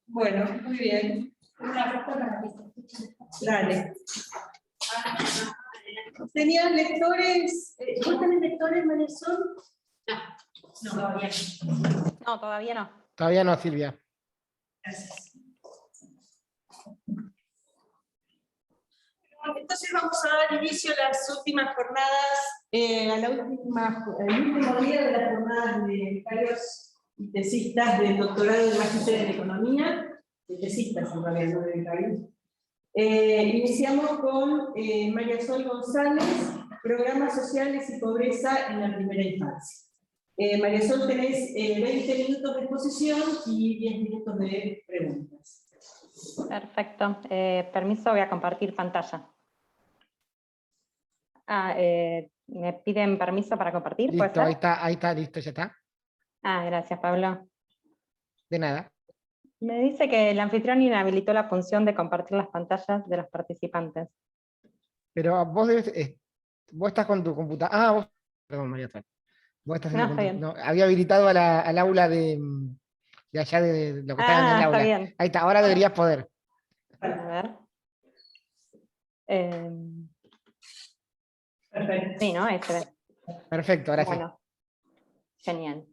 Bueno, muy bien. Dale. ¿Tenían lectores? ¿Vos tenés lectores, Marisol? No, todavía no. No, todavía no. Todavía no, Silvia. Gracias. Entonces vamos a dar inicio a las últimas jornadas, al último día de las jornadas de becarios y tesistas del doctorado de Magíster en Economía, de tesistas en realidad, no de becarios. Iniciamos con María Sol González, Programas Sociales y Pobreza en la Primera Infancia. María Sol, tenés 20 minutos de exposición y 10 minutos de preguntas. Perfecto. Permiso, voy a compartir pantalla. ¿Me piden permiso para compartir? ¿Puede Listo, ser? ahí está, listo, ya está. Gracias, Pablo. De nada. Me dice que el anfitrión inhabilitó la función de compartir las pantallas de los participantes. Pero vos vos estás con tu computadora. Vos, perdón, María Sol. Vos estás No, haciendo está bien. no, había habilitado al aula de allá de lo que está en el aula. Está bien. Ahí está, ahora deberías poder. A ver. Perfecto. Sí, ¿no? Ese. Perfecto, ahora sí. Bueno, genial.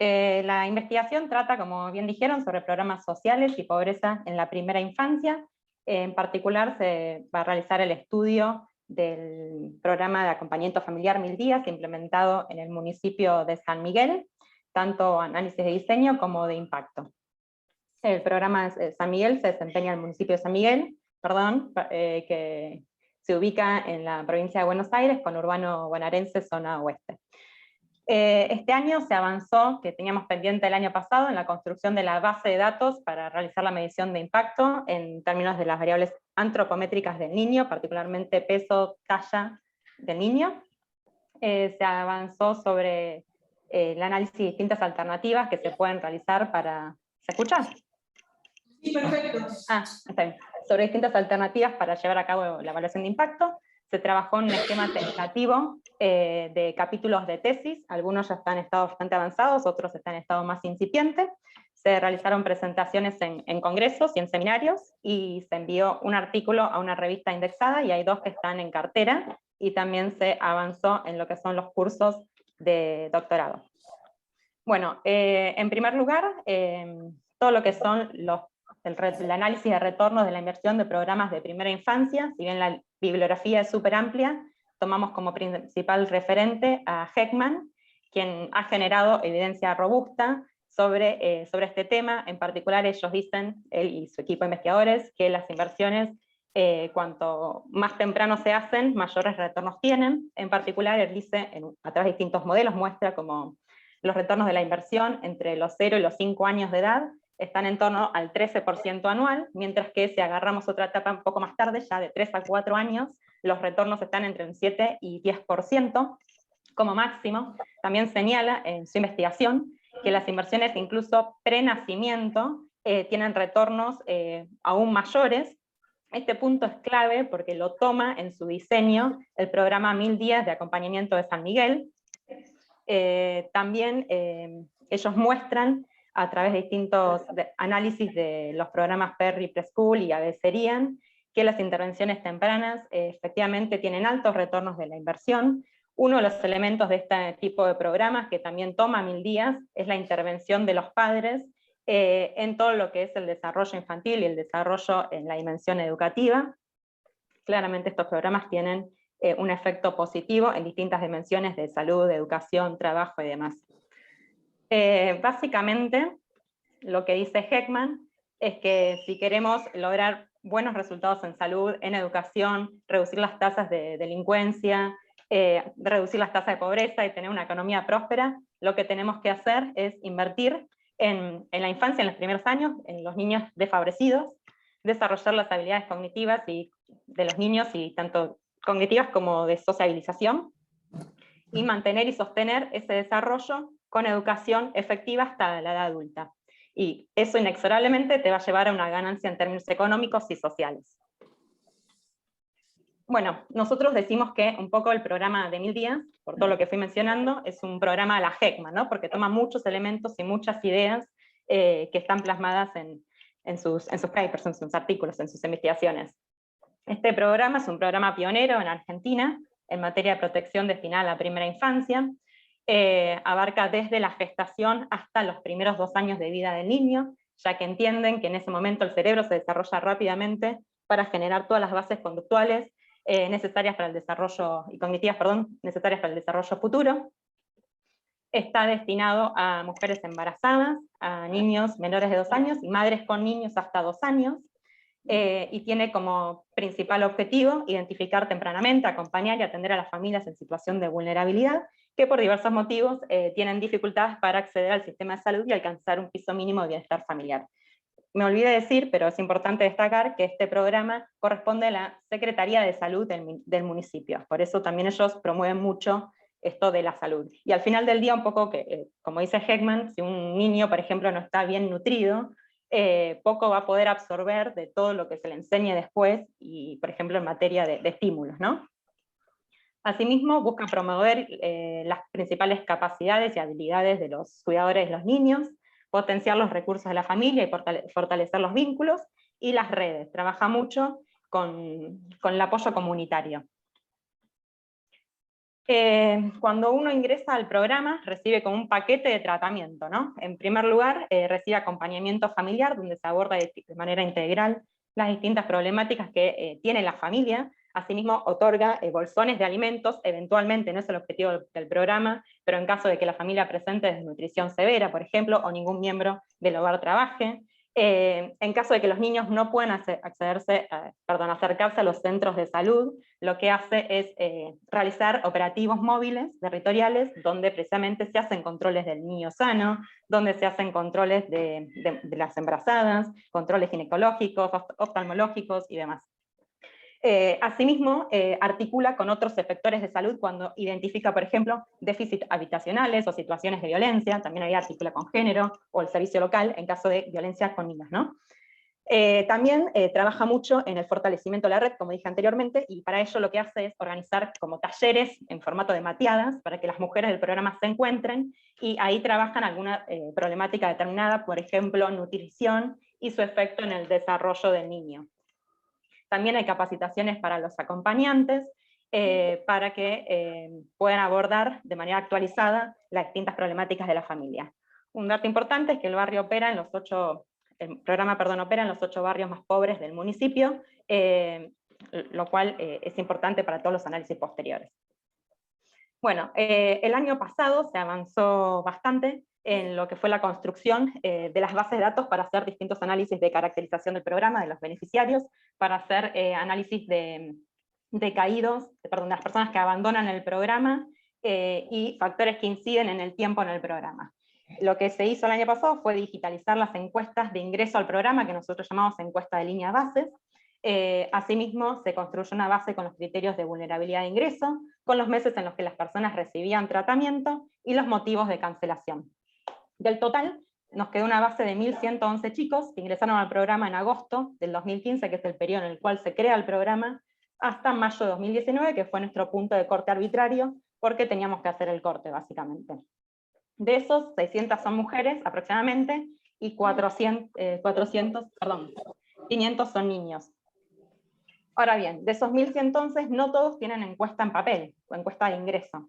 La investigación trata, como bien dijeron, sobre programas sociales y pobreza en la primera infancia. En particular se va a realizar el estudio del programa de acompañamiento familiar 1000 días implementado en el municipio de San Miguel, tanto análisis de diseño como de impacto. El programa San Miguel se desempeña en el municipio de San Miguel, que se ubica en la provincia de Buenos Aires, conurbano bonaerense, zona oeste. Este año se avanzó, que teníamos pendiente el año pasado, en la construcción de la base de datos para realizar la medición de impacto en términos de las variables antropométricas del niño, particularmente peso, talla del niño. Se avanzó sobre el análisis de distintas alternativas que se pueden realizar para... ¿Se escucha? Sí, perfecto. Está bien. Sobre distintas alternativas para llevar a cabo la evaluación de impacto. Se trabajó en un esquema tentativo de capítulos de tesis, algunos ya están en estado bastante avanzados, otros están en estado más incipiente. Se realizaron presentaciones en congresos y en seminarios, y se envió un artículo a una revista indexada, y hay 2 que están en cartera, y también se avanzó en lo que son los cursos de doctorado. Bueno, en primer lugar, todo lo que son el análisis de retornos de la inversión de programas de primera infancia. Si bien la bibliografía es súper amplia, tomamos como principal referente a Heckman, quien ha generado evidencia robusta sobre este tema. En particular, ellos dicen, él y su equipo de investigadores, que las inversiones, cuanto más temprano se hacen, mayores retornos tienen. En particular, él dice, a través de distintos modelos, muestra como los retornos de la inversión entre los 0 y los 5 años de edad están en torno al 13% anual, mientras que si agarramos otra etapa un poco más tarde, ya de 3 a 4 años, los retornos están entre un 7 y 10% como máximo. También señala en su investigación que las inversiones incluso pre-nacimiento tienen retornos aún mayores. Este punto es clave porque lo toma en su diseño el programa 1000 días de acompañamiento de San Miguel. También ellos muestran a través de distintos análisis de los programas Perry Preschool y ABCerian, que las intervenciones tempranas efectivamente tienen altos retornos de la inversión. Uno de los elementos de este tipo de programas, que también toma 1000 días, es la intervención de los padres en todo lo que es el desarrollo infantil y el desarrollo en la dimensión educativa. Claramente estos programas tienen un efecto positivo en distintas dimensiones de salud, de educación, trabajo y demás. Básicamente, lo que dice Heckman es que si queremos lograr buenos resultados en salud, en educación, reducir las tasas de delincuencia, reducir las tasas de pobreza y tener una economía próspera, lo que tenemos que hacer es invertir en la infancia, en los primeros años, en los niños desfavorecidos, desarrollar las habilidades cognitivas de los niños, y tanto cognitivas como de sociabilización, y mantener y sostener ese desarrollo con educación efectiva hasta la edad adulta. Y eso inexorablemente te va a llevar a una ganancia en términos económicos y sociales. Bueno, nosotros decimos que un poco el programa de 1000 días, por todo lo que fui mencionando, es un programa a la Heckman, ¿no? Porque toma muchos elementos y muchas ideas que están plasmadas en sus papers, en sus artículos, en sus investigaciones. Este programa es un programa pionero en Argentina en materia de protección destinada a la primera infancia. Abarca desde la gestación hasta los primeros 2 años de vida del niño, ya que entienden que en ese momento el cerebro se desarrolla rápidamente para generar todas las bases conductuales necesarias para el desarrollo, y cognitivas, perdón, necesarias para el desarrollo futuro. Está destinado a mujeres embarazadas, a niños menores de 2 años y madres con niños hasta 2 años, y tiene como principal objetivo identificar tempranamente, acompañar y atender a las familias en situación de vulnerabilidad, que por diversos motivos tienen dificultades para acceder al sistema de salud y alcanzar un piso mínimo de bienestar familiar. Me olvidé decir, pero es importante destacar, que este programa corresponde a la Secretaría de Salud del municipio, por eso también ellos promueven mucho esto de la salud. Y al final del día, un poco que, como dice Heckman, si un niño, por ejemplo, no está bien nutrido, poco va a poder absorber de todo lo que se le enseñe después, y por ejemplo en materia de estímulos, ¿no? Asimismo, busca promover las principales capacidades y habilidades de los cuidadores de los niños, potenciar los recursos de la familia y fortalecer los vínculos, y las redes. Trabaja mucho con el apoyo comunitario. Cuando uno ingresa al programa, recibe como un paquete de tratamiento, ¿no? En primer lugar, recibe acompañamiento familiar, donde se aborda de manera integral las distintas problemáticas que tiene la familia. Asimismo, otorga bolsones de alimentos, eventualmente no es el objetivo del programa, pero en caso de que la familia presente desnutrición severa, por ejemplo, o ningún miembro del hogar trabaje. En caso de que los niños no puedan acercarse a los centros de salud, lo que hace es realizar operativos móviles territoriales, donde precisamente se hacen controles del niño sano, donde se hacen controles de las embarazadas, controles ginecológicos, oftalmológicos y demás. Asimismo, articula con otros efectores de salud cuando identifica, por ejemplo, déficits habitacionales o situaciones de violencia. También ahí articula con género o el servicio local en caso de violencia con niños, ¿no? También trabaja mucho en el fortalecimiento de la red, como dije anteriormente, y para ello lo que hace es organizar como talleres en formato de mateadas, para que las mujeres del programa se encuentren, y ahí trabajan alguna problemática determinada, por ejemplo, nutrición y su efecto en el desarrollo del niño. También hay capacitaciones para los acompañantes, para que puedan abordar de manera actualizada las distintas problemáticas de la familia. Un dato importante es que el programa opera en los 8 barrios más pobres del municipio, lo cual es importante para todos los análisis posteriores. Bueno, el año pasado se avanzó bastante en lo que fue la construcción de las bases de datos para hacer distintos análisis de caracterización del programa, de los beneficiarios, para hacer análisis de las personas que abandonan el programa, y factores que inciden en el tiempo en el programa. Lo que se hizo el año pasado fue digitalizar las encuestas de ingreso al programa, que nosotros llamamos encuesta de línea bases. Asimismo, se construyó una base con los criterios de vulnerabilidad de ingreso, con los meses en los que las personas recibían tratamiento y los motivos de cancelación. Del total, nos quedó una base de 1.111 chicos que ingresaron al programa en agosto del 2015, que es el periodo en el cual se crea el programa, hasta mayo de 2019, que fue nuestro punto de corte arbitrario, porque teníamos que hacer el corte, básicamente. De esos, 600 son mujeres, aproximadamente, y 500 son niños. Ahora bien, de esos 1.100 entonces, no todos tienen encuesta en papel, o encuesta de ingreso.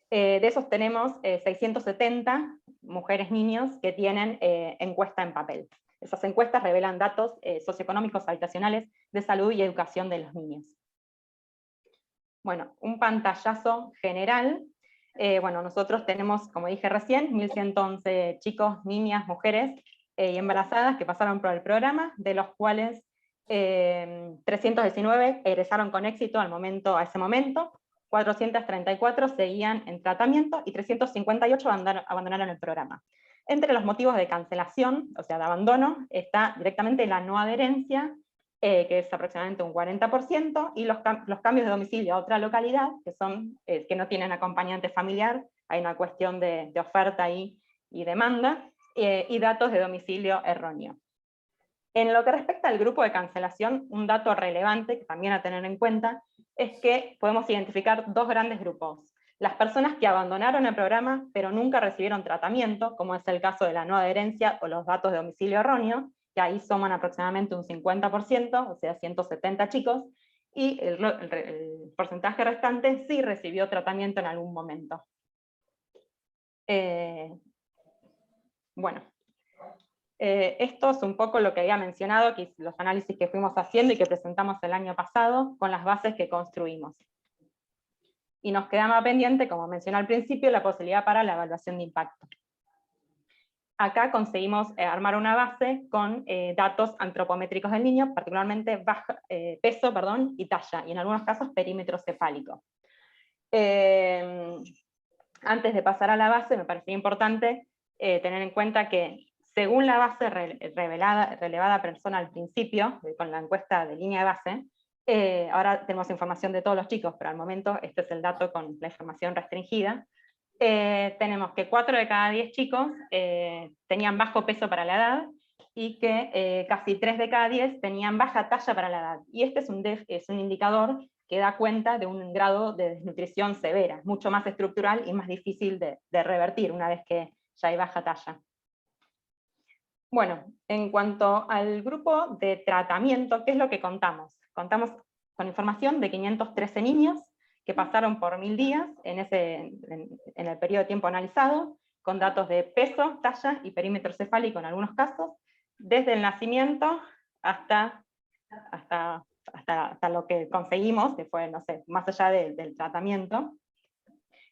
De esos tenemos 670 mujeres, niños, que tienen encuesta en papel. Esas encuestas revelan datos socioeconómicos, habitacionales, de salud y educación de los niños. Bueno, un pantallazo general. Bueno, nosotros tenemos, como dije recién, 1.111 chicos, niñas, mujeres y embarazadas que pasaron por el programa, de los cuales 319 egresaron con éxito a ese momento, 434 seguían en tratamiento y 358 abandonaron el programa. Entre los motivos de cancelación, o sea, de abandono, está directamente la no adherencia, que es aproximadamente un 40%, y los cambios de domicilio a otra localidad, que son que no tienen acompañante familiar, hay una cuestión de oferta y demanda, y datos de domicilio erróneo. En lo que respecta al grupo de cancelación, un dato relevante que también a tener en cuenta es que podemos identificar 2 grandes grupos. Las personas que abandonaron el programa pero nunca recibieron tratamiento, como es el caso de la no adherencia o los datos de domicilio erróneo, que ahí suman aproximadamente un 50%, o sea, 170 chicos, y el porcentaje restante sí recibió tratamiento en algún momento. Esto es un poco lo que había mencionado, que los análisis que fuimos haciendo y que presentamos el año pasado, con las bases que construimos. Y nos quedaba pendiente, como mencioné al principio, la posibilidad para la evaluación de impacto. Acá conseguimos armar una base con datos antropométricos del niño, particularmente peso y talla, y en algunos casos perímetro cefálico. Antes de pasar a la base, me parecía importante tener en cuenta que, según la base relevada persona al principio, con la encuesta de línea de base, ahora tenemos información de todos los chicos, pero al momento este es el dato con la información restringida. Tenemos que 4 de cada 10 chicos tenían bajo peso para la edad, y que casi 3 de cada 10 tenían baja talla para la edad. Y este es un indicador que da cuenta de un grado de desnutrición severa, mucho más estructural y más difícil de revertir una vez que ya hay baja talla. Bueno, en cuanto al grupo de tratamiento, ¿qué es lo que contamos? Contamos con información de 513 niños que pasaron por 1000 días en el periodo de tiempo analizado, con datos de peso, talla y perímetro cefálico en algunos casos, desde el nacimiento hasta lo que conseguimos, que fue, no sé, más allá del tratamiento,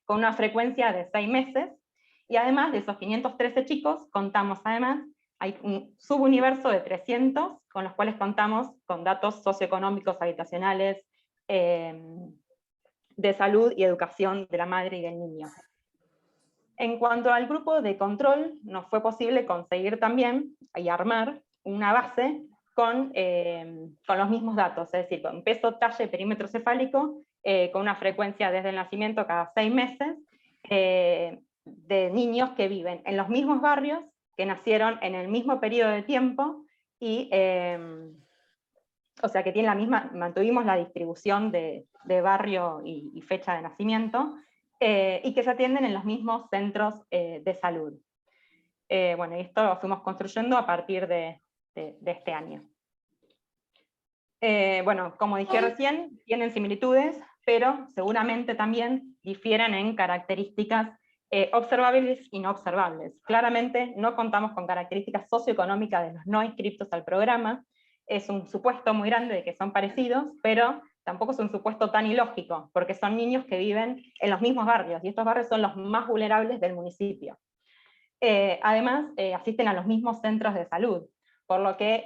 con una frecuencia de 6 meses, y además de esos 513 chicos, contamos además, hay un subuniverso de 300, con los cuales contamos con datos socioeconómicos, habitacionales, de salud y educación de la madre y del niño. En cuanto al grupo de control, nos fue posible conseguir también y armar una base con los mismos datos, es decir, con peso, talla y perímetro cefálico, con una frecuencia desde el nacimiento cada 6 meses, de niños que viven en los mismos barrios, que nacieron en el mismo periodo de tiempo, y o sea que mantuvimos la distribución de barrio y fecha de nacimiento, y que se atienden en los mismos centros de salud. Bueno, y esto lo fuimos construyendo a partir de este año. Bueno, como dije recién, tienen similitudes, pero seguramente también difieren en características observables y no observables. Claramente no contamos con características socioeconómicas de los no inscriptos al programa. Es un supuesto muy grande de que son parecidos, pero tampoco es un supuesto tan ilógico, porque son niños que viven en los mismos barrios, y estos barrios son los más vulnerables del municipio. Además, asisten a los mismos centros de salud, por lo que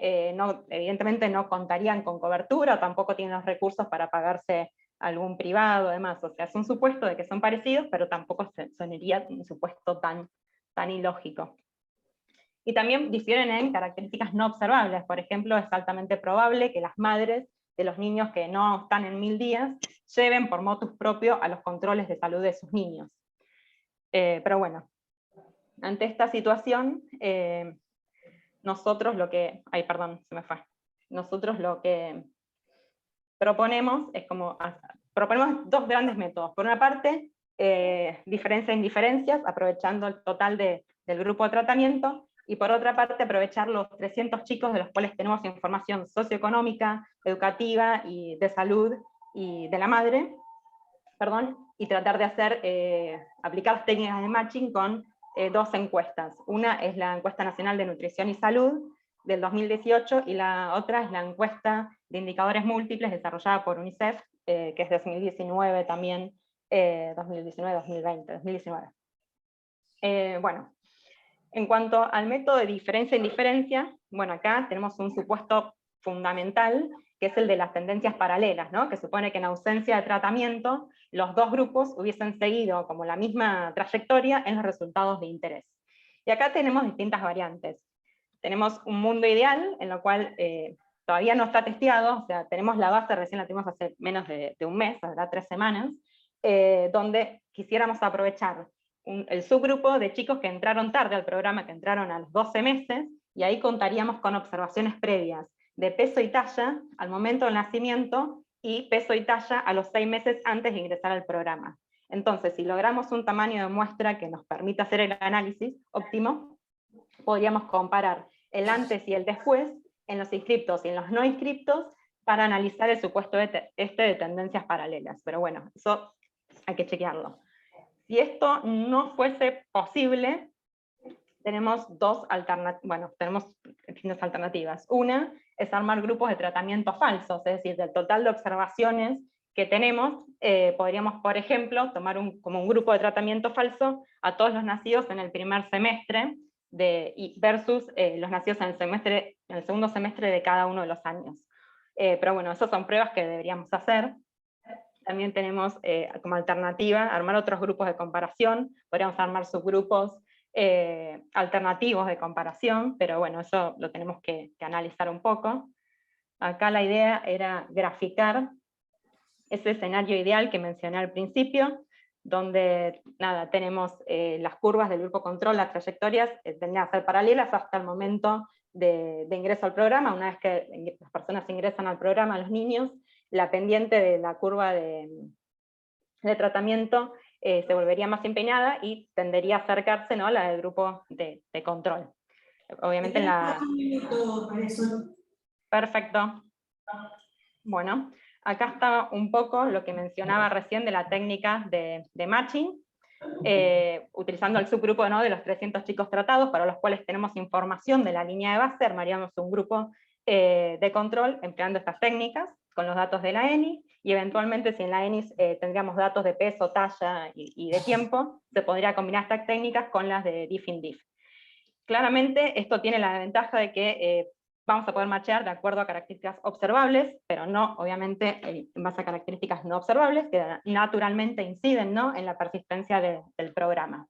evidentemente no contarían con cobertura, tampoco tienen los recursos para pagarse algún privado, además. O sea, es un supuesto de que son parecidos, pero tampoco sonaría un supuesto tan ilógico. Y también difieren en características no observables. Por ejemplo, es altamente probable que las madres de los niños que no están en 1000 días lleven por motus propio a los controles de salud de sus niños. Pero bueno, ante esta situación, nosotros lo que proponemos es proponemos 2 grandes métodos. Por una parte, diferencia en diferencias, aprovechando el total del grupo de tratamiento, y por otra parte aprovechar los 300 chicos de los cuales tenemos información socioeconómica, educativa y de salud y de la madre, y tratar de aplicar técnicas de matching con 2 encuestas. Una es la Encuesta Nacional de Nutrición y Salud del 2018, y la otra es la Encuesta de Indicadores Múltiples desarrollada por UNICEF, que es de 2019 también, 2019. Bueno, en cuanto al método de diferencia e indiferencia, bueno, acá tenemos un supuesto fundamental, que es el de las tendencias paralelas, ¿no? Que supone que en ausencia de tratamiento, los 2 grupos hubiesen seguido como la misma trayectoria en los resultados de interés. Y acá tenemos distintas variantes. Tenemos un mundo ideal, en lo cual todavía no está testeado, o sea, tenemos la base, recién la tuvimos hace menos de un mes, habrá 3 semanas, donde quisiéramos aprovechar el subgrupo de chicos que entraron tarde al programa, que entraron a los 12 meses, y ahí contaríamos con observaciones previas de peso y talla al momento del nacimiento, y peso y talla a los 6 meses antes de ingresar al programa. Entonces, si logramos un tamaño de muestra que nos permita hacer el análisis óptimo, podríamos comparar el antes y el después en los inscriptos y en los no inscriptos para analizar el supuesto de tendencias paralelas. Pero bueno, eso hay que chequearlo. Si esto no fuese posible, tenemos tenemos distintas alternativas. Una es armar grupos de tratamiento falsos, es decir, del total de observaciones que tenemos, podríamos, por ejemplo, tomar como un grupo de tratamiento falso a todos los nacidos en el primer semestre, versus los nacidos en el segundo semestre de cada uno de los años. Pero bueno, esas son pruebas que deberíamos hacer. También tenemos como alternativa armar otros grupos de comparación, podríamos armar subgrupos alternativos de comparación, pero bueno, eso lo tenemos que analizar un poco. Acá la idea era graficar ese escenario ideal que mencioné al principio, donde nada, tenemos las curvas del grupo control, las trayectorias tendrían que ser paralelas hasta el momento de ingreso al programa. Una vez que las personas ingresan al programa, los niños, la pendiente de la curva de tratamiento se volvería más empinada y tendería a acercarse, ¿no?, a la del grupo de control. Obviamente en la... Un minuto para eso. Perfecto. Bueno, acá está un poco lo que mencionaba recién de la técnica de matching, utilizando el subgrupo, ¿no?, de los 300 chicos tratados, para los cuales tenemos información de la línea de base, armaríamos un grupo de control empleando estas técnicas, con los datos de la ENI, y eventualmente si en la ENI tendríamos datos de peso, talla y de tiempo, se podría combinar estas técnicas con las de diff-in-diff. Claramente esto tiene la ventaja de que vamos a poder matchear de acuerdo a características observables, pero no, obviamente, en base a características no observables, que naturalmente inciden, ¿no?, en la persistencia del programa.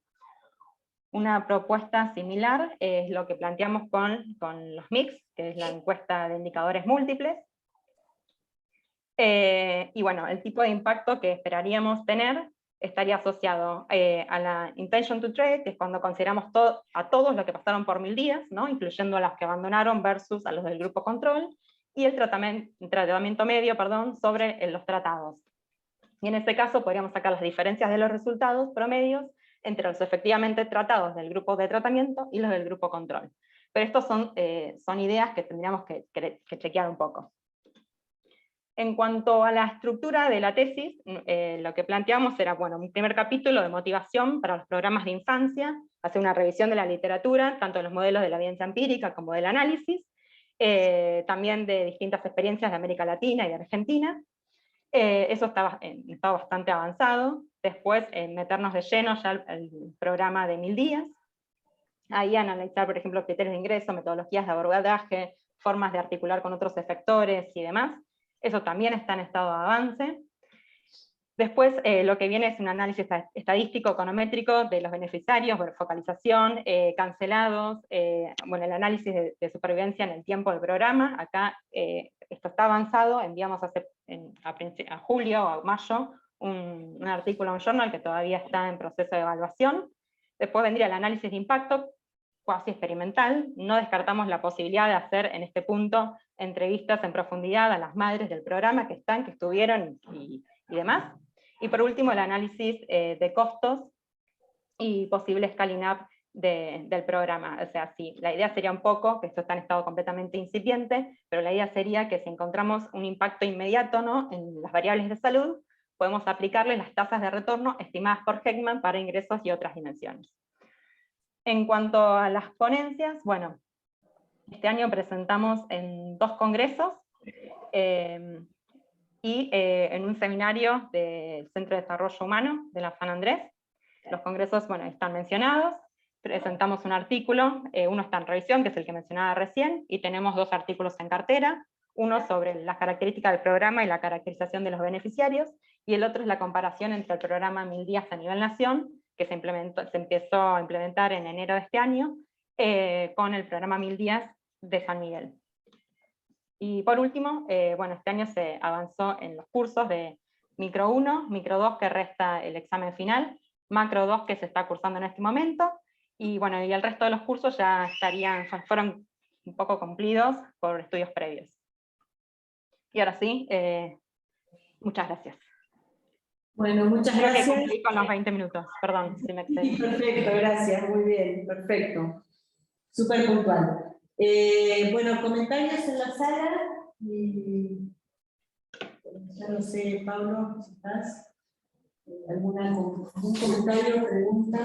Una propuesta similar es lo que planteamos con los MIX, que es la encuesta de indicadores múltiples. Y bueno, el tipo de impacto que esperaríamos tener estaría asociado a la intention to trade, que es cuando consideramos a todos los que pasaron por 1000 días, ¿no?, incluyendo a los que abandonaron versus a los del grupo control, y el tratamiento medio, sobre los tratados. Y en este caso podríamos sacar las diferencias de los resultados promedios entre los efectivamente tratados del grupo de tratamiento y los del grupo control. Pero estos son ideas que tendríamos que chequear un poco. En cuanto a la estructura de la tesis, lo que planteamos era, bueno, un primer capítulo de motivación para los programas de infancia, hacer una revisión de la literatura, tanto de los modelos de la evidencia empírica como del análisis, también de distintas experiencias de América Latina y de Argentina. Eso estaba bastante avanzado. Después, meternos de lleno ya al programa de 1000 días. Ahí analizar, por ejemplo, criterios de ingreso, metodologías de abordaje, formas de articular con otros efectores y demás. Eso también está en estado de avance. Después, lo que viene es un análisis estadístico, econométrico de los beneficiarios, focalización, cancelados, bueno, el análisis de supervivencia en el tiempo del programa. Acá esto está avanzado, enviamos a julio o a mayo un artículo en un journal que todavía está en proceso de evaluación. Después vendría el análisis de impacto, cuasi experimental. No descartamos la posibilidad de hacer en este punto entrevistas en profundidad a las madres del programa que estuvieron y demás. Y por último, el análisis de costos y posible scaling up del programa. O sea, sí, la idea sería un poco, que esto está en estado completamente incipiente, pero la idea sería que si encontramos un impacto inmediato, ¿no?, en las variables de salud, podemos aplicarle las tasas de retorno estimadas por Heckman para ingresos y otras dimensiones. En cuanto a las ponencias, bueno, este año presentamos en 2 congresos, y en un seminario del Centro de Desarrollo Humano de la San Andrés. Los congresos, bueno, están mencionados. Presentamos un artículo, uno está en revisión, que es el que mencionaba recién, y tenemos 2 artículos en cartera, uno sobre las características del programa y la caracterización de los beneficiarios, y el otro es la comparación entre el programa 1000 días a nivel nación, que se empezó a implementar en enero de este año, con el programa 1000 días de San Miguel. Y por último, bueno, este año se avanzó en los cursos de Micro 1, Micro 2 que resta el examen final, Macro 2 que se está cursando en este momento, y bueno, y el resto de los cursos ya fueron un poco cumplidos por estudios previos. Y ahora sí, muchas gracias. Bueno, muchas Creo que gracias. cumplí con los 20 minutos, perdón si me excedí. Perfecto, gracias, muy bien, perfecto. Súper puntual. Bueno, comentarios en la sala. Ya no sé, Pablo, si estás. ¿Algún comentario, pregunta?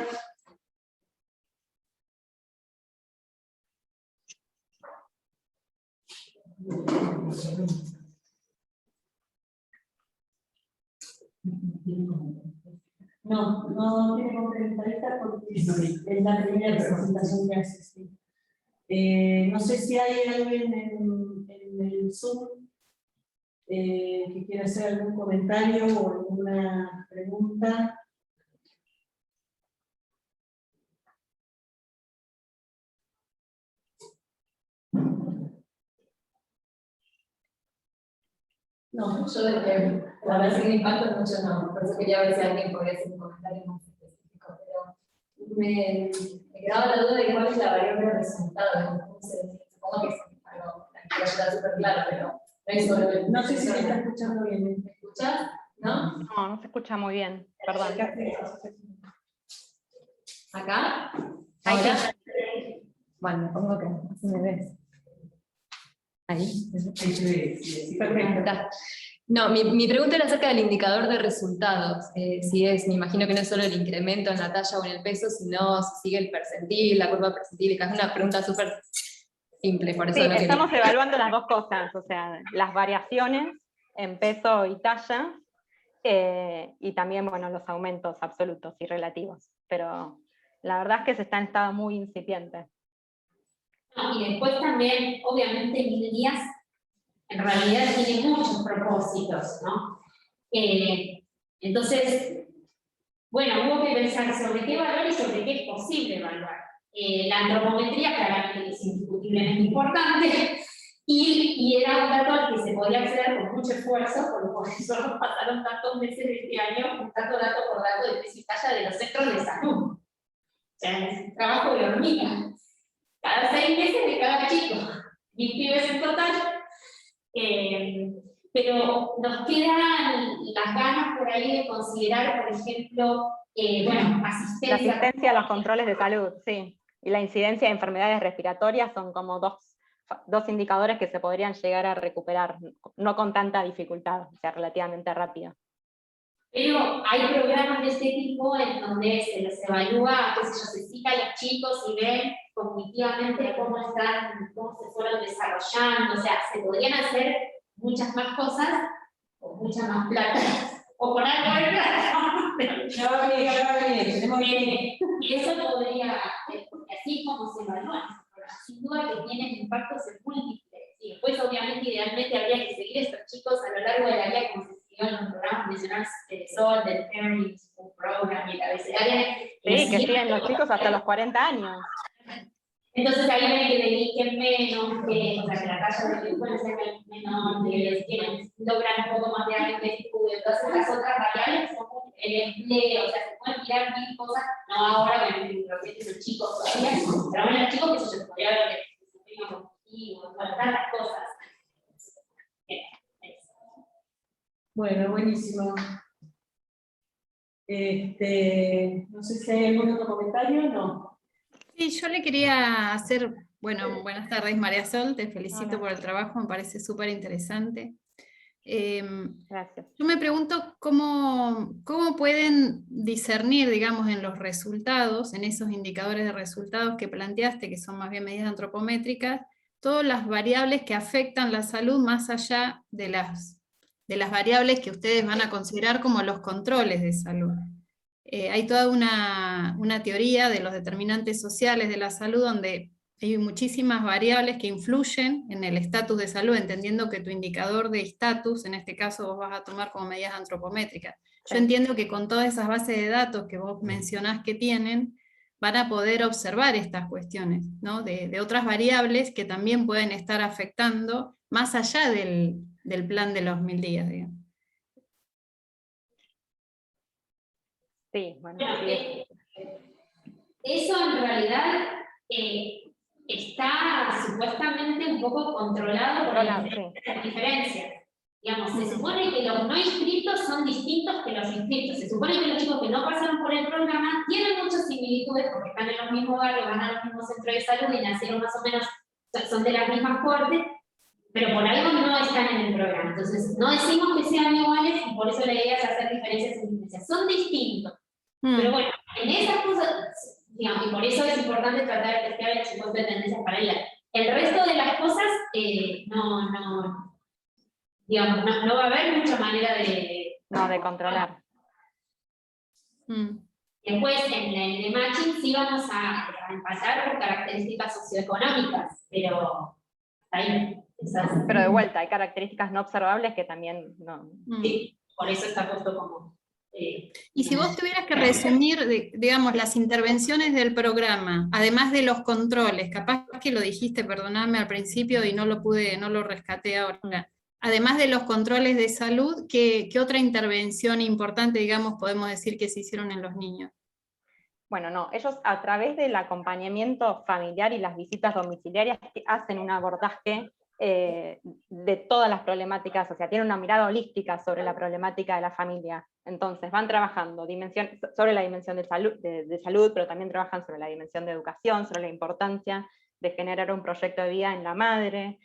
No tiene comentarista porque es la primera presentación que hace. Sí. No sé si hay alguien en el Zoom que quiera hacer algún comentario o alguna pregunta. No, Yo de que la verdad sin impacto mucho no, por eso quería ver si alguien podía hacer un comentario más específico, pero me quedaba la duda de cuál es la variable de resultado, ¿cómo se define? Supongo que es algo que está súper claro, pero no sé si me está escuchando bien. ¿me escuchas? ¿No? No se escucha muy bien, perdón. ¿Acá? Ahí ¿Ahora? sí. Bueno, me pongo acá, así me ves. Ahí. Perfecto. No, mi pregunta era acerca del indicador de resultados. Me imagino que no es solo el incremento en la talla o en el peso, sino si sigue el percentil, la curva percentílica. Es una pregunta súper simple, por eso Sí, no quería. estamos evaluando las dos cosas, o sea, las variaciones en peso y talla, y también, bueno, los aumentos absolutos y relativos. Pero la verdad es que se está en estado muy incipiente. Y después también, obviamente, 1000 días en realidad tiene muchos propósitos, ¿no? Entonces, bueno, hubo que pensar sobre qué evaluar y sobre qué es posible evaluar. La antropometría claramente es indiscutiblemente importante y era un dato al que se podía acceder con mucho esfuerzo, por eso nos pasaron tantos meses de este año juntando dato por dato de peso y talla de los centros de salud. O sea, es un trabajo de hormiga. Cada 6 meses de cada chico, 1000 pibes en total, pero nos quedan las ganas por ahí de considerar, por ejemplo, bueno, La asistencia. asistencia a los controles de salud, sí. Y la incidencia de enfermedades respiratorias son como dos indicadores que se podrían llegar a recuperar, no con tanta dificultad, o sea, relativamente rápido. Pero hay programas de este tipo en donde se les evalúa, qué sé yo, se cita a los chicos y ven cognitivamente cómo se fueron desarrollando, o sea, se podrían hacer muchas más cosas, o mucha más plata, o con algo de plata. Ya va bien. Y eso podría, porque así como se evalúan, sin duda que tienen impactos en múltiples. Y después, obviamente, idealmente habría que seguir a estos chicos a lo largo de la vida, como se siguió en los programas mencionados del SOL, del Parenting School Program y el abecedario. Sí, que siguen los chicos hasta los 40 años. Entonces ahí ven que dediquen menos, que, o sea, que la talla de puede ser menor, que logran un poco más de años de estudio. Entonces las otras variables son el empleo, o sea, se pueden mirar 1000 cosas, no ahora, obviamente, los que son chicos todavía, pero bueno, los chicos que se podría ver el desempeño cognitivo, tantas cosas. Bueno, buenísimo. No sé si hay algún otro comentario, no. Sí, yo le quería hacer, bueno, buenas tardes María Sol, te felicito Hola. por el trabajo, me parece súper interesante. Gracias. Yo me pregunto cómo pueden discernir, digamos, en los resultados, en esos indicadores de resultados que planteaste, que son más bien medidas antropométricas, todas las variables que afectan la salud más allá de las variables que ustedes van a considerar como los controles de salud. Hay toda una teoría de los determinantes sociales de la salud donde hay muchísimas variables que influyen en el estatus de salud, entendiendo que tu indicador de estatus, en este caso vos vas a tomar como medidas antropométricas. Yo entiendo que con todas esas bases de datos que vos mencionás que tienen, van a poder observar estas cuestiones, ¿no? de otras variables que también pueden estar afectando más allá del plan de los 1000 días, digamos. Sí, bueno, Bueno, sí. eso en realidad está supuestamente un poco controlado por las diferencias. Digamos, se supone que los no inscritos son distintos que los inscritos. Se supone que los chicos que no pasaron por el programa tienen muchas similitudes porque están en los mismos barrios, van a los mismos centros de salud y nacieron más o menos, son de las mismas cortes, pero por algo no están en el programa. Entonces, no decimos que sean iguales y por eso la idea es hacer diferencias en diferencias. Son distintos. Pero bueno, en esas cosas, digamos, y por eso es importante tratar de testear el supuesto de tendencias paralelas. El resto de las cosas, digamos, no va a haber mucha manera de... No, de controlar. Después, en el de matching sí vamos a empatar por características socioeconómicas, pero ahí, Pero de vuelta, hay características no observables que también no. Sí, por eso está puesto como... Y si vos tuvieras que resumir, digamos, las intervenciones del programa, además de los controles, capaz que lo dijiste, perdonadme al principio y no lo rescaté ahora. Además de los controles de salud, ¿qué otra intervención importante, digamos, podemos decir que se hicieron en los niños? Bueno, no, ellos a través del acompañamiento familiar y las visitas domiciliarias hacen un abordaje de todas las problemáticas, o sea, tienen una mirada holística sobre la problemática de la familia. Entonces van trabajando sobre la dimensión de salud, pero también trabajan sobre la dimensión de educación, sobre la importancia de generar un proyecto de vida en la madre,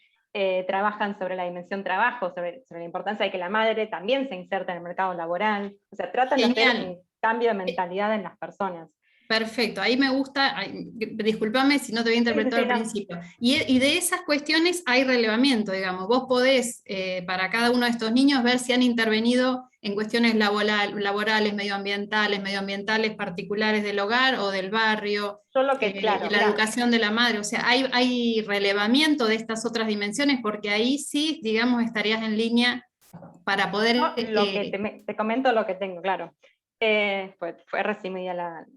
trabajan sobre la dimensión trabajo, sobre la importancia de que la madre también se inserte en el mercado laboral, o sea, tratan de hacer un cambio de mentalidad en las personas. Perfecto, ahí me gusta, discúlpame si no te había interpretado al principio. Y de esas cuestiones hay relevamiento, digamos. Vos podés, para cada uno de estos niños, ver si han intervenido en cuestiones laborales, medioambientales particulares del hogar o del barrio, Solo que, claro, la educación de la madre. O sea, hay relevamiento de estas otras dimensiones, porque ahí sí, digamos, estarías en línea para poder... No, lo que te comento lo que tengo, claro. Pues fue resumida la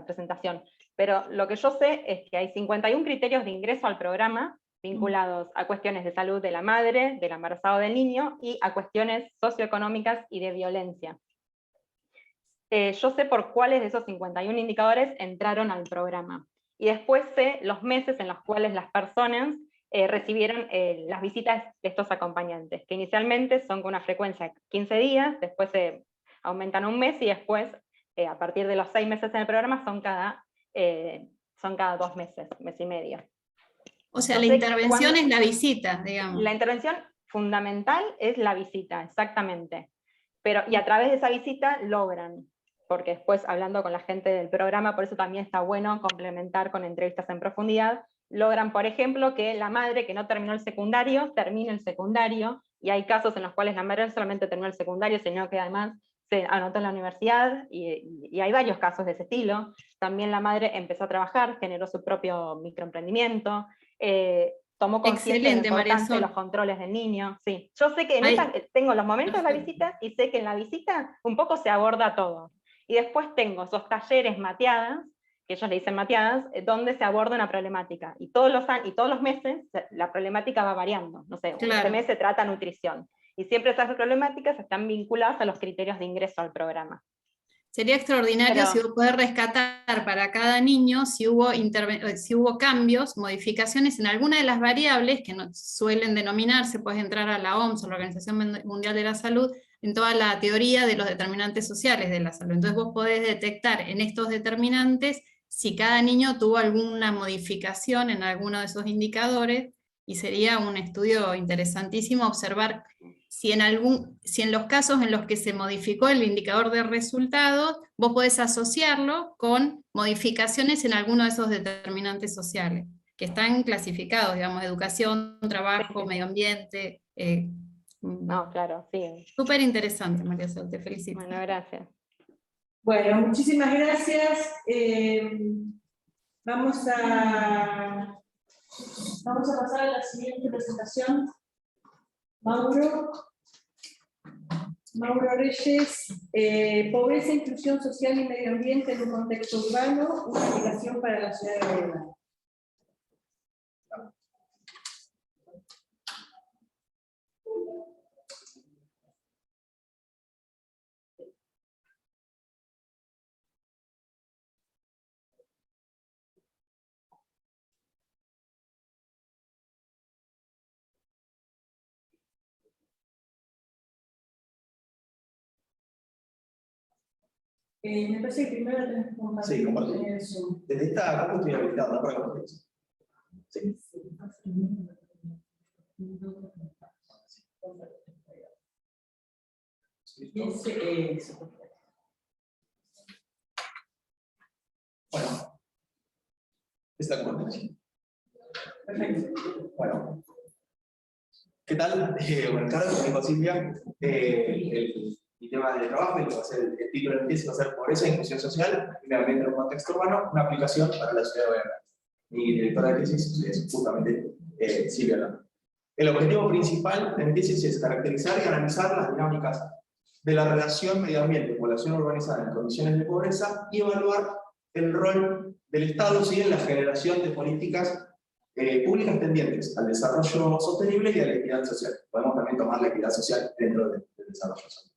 presentación. Pero lo que yo sé es que hay 51 criterios de ingreso al programa vinculados a cuestiones de salud de la madre, del embarazado del niño, y a cuestiones socioeconómicas y de violencia. Yo sé por cuáles de esos 51 indicadores entraron al programa. Y después sé los meses en los cuales las personas recibieron las visitas de estos acompañantes, que inicialmente son con una frecuencia de 15 días, después se aumentan un mes y después, a partir de los 6 meses en el programa, son cada 2 meses, mes y medio. O sea, la intervención es la visita, digamos. La intervención fundamental es la visita, exactamente. Y a través de esa visita logran, porque después hablando con la gente del programa, por eso también está bueno complementar con entrevistas en profundidad, logran, por ejemplo, que la madre que no terminó el secundario, termine el secundario, y hay casos en los cuales la madre no solamente terminó el secundario, sino que además se anotó en la universidad, y hay varios casos de ese estilo. También la madre empezó a trabajar, generó su propio microemprendimiento, tomó conciencia de la importancia de los controles del niño. Sí. Yo sé que tengo los momentos de la visita, y sé que en la visita un poco se aborda todo. Y después tengo esos talleres mateadas, que ellos le dicen mateadas, donde se aborda una problemática. Y todos los meses la problemática va variando. No sé, claro. Este mes se trata nutrición. Y siempre esas problemáticas están vinculadas a los criterios de ingreso al programa. Sería extraordinario si vos podés rescatar para cada niño si hubo cambios, modificaciones en alguna de las variables que suelen denominarse, puedes entrar a la OMS, o la Organización Mundial de la Salud, en toda la teoría de los determinantes sociales de la salud. Entonces vos podés detectar en estos determinantes si cada niño tuvo alguna modificación en alguno de esos indicadores, y sería un estudio interesantísimo observar si en los casos en los que se modificó el indicador de resultados, vos podés asociarlo con modificaciones en alguno de esos determinantes sociales, que están clasificados, digamos, educación, trabajo, medio ambiente. No, claro, sí. Súper interesante, María Sol, te felicito. Bueno, gracias. Bueno, muchísimas gracias. Vamos a pasar a la siguiente presentación. Mauro Reyes, pobreza, inclusión social y medio ambiente en un contexto urbano, una aplicación para la ciudad de Belgrano. Me parece que primero tenés que compartir. Sí, compartir. Eso. Desde esta compu estoy habilitado, ¿no? Para compartir. Sí. Y eso. Bueno, esta compartida. Perfecto. Bueno, ¿qué tal? Bueno, Carlos, como dijo Silvia, mi tema de trabajo, y que va a ser el título de mi tesis, va a ser Pobreza e Inclusión Social, y ambiente en un contexto urbano, una aplicación para la ciudad de Bahía Blanca. Mi directora de tesis es justamente Silvia Landa. El objetivo principal de mi tesis es caracterizar y analizar las dinámicas de la relación medio ambiente, población urbanizada en condiciones de pobreza, y evaluar el rol del Estado en la generación de políticas públicas tendientes al desarrollo sostenible y a la equidad social. Podemos también tomar la equidad social dentro del desarrollo social.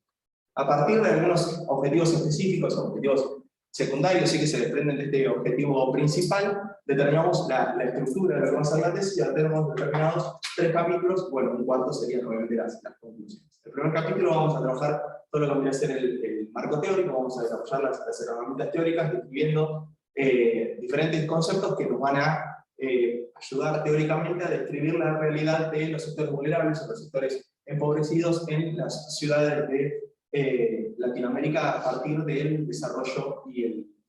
A partir de algunos objetivos específicos, objetivos secundarios, sí que se desprenden de este objetivo principal, determinamos la estructura de lo que vamos a hacer la tesis, ya tenemos determinados 3 capítulos, bueno, un cuarto sería obviamente las conclusiones. El primer capítulo vamos a trabajar todo lo que vendría a ser el marco teórico, vamos a desarrollar las herramientas teóricas, describiendo diferentes conceptos que nos van a ayudar teóricamente a describir la realidad de los sectores vulnerables o los sectores empobrecidos en las ciudades de Latinoamérica a partir del desarrollo y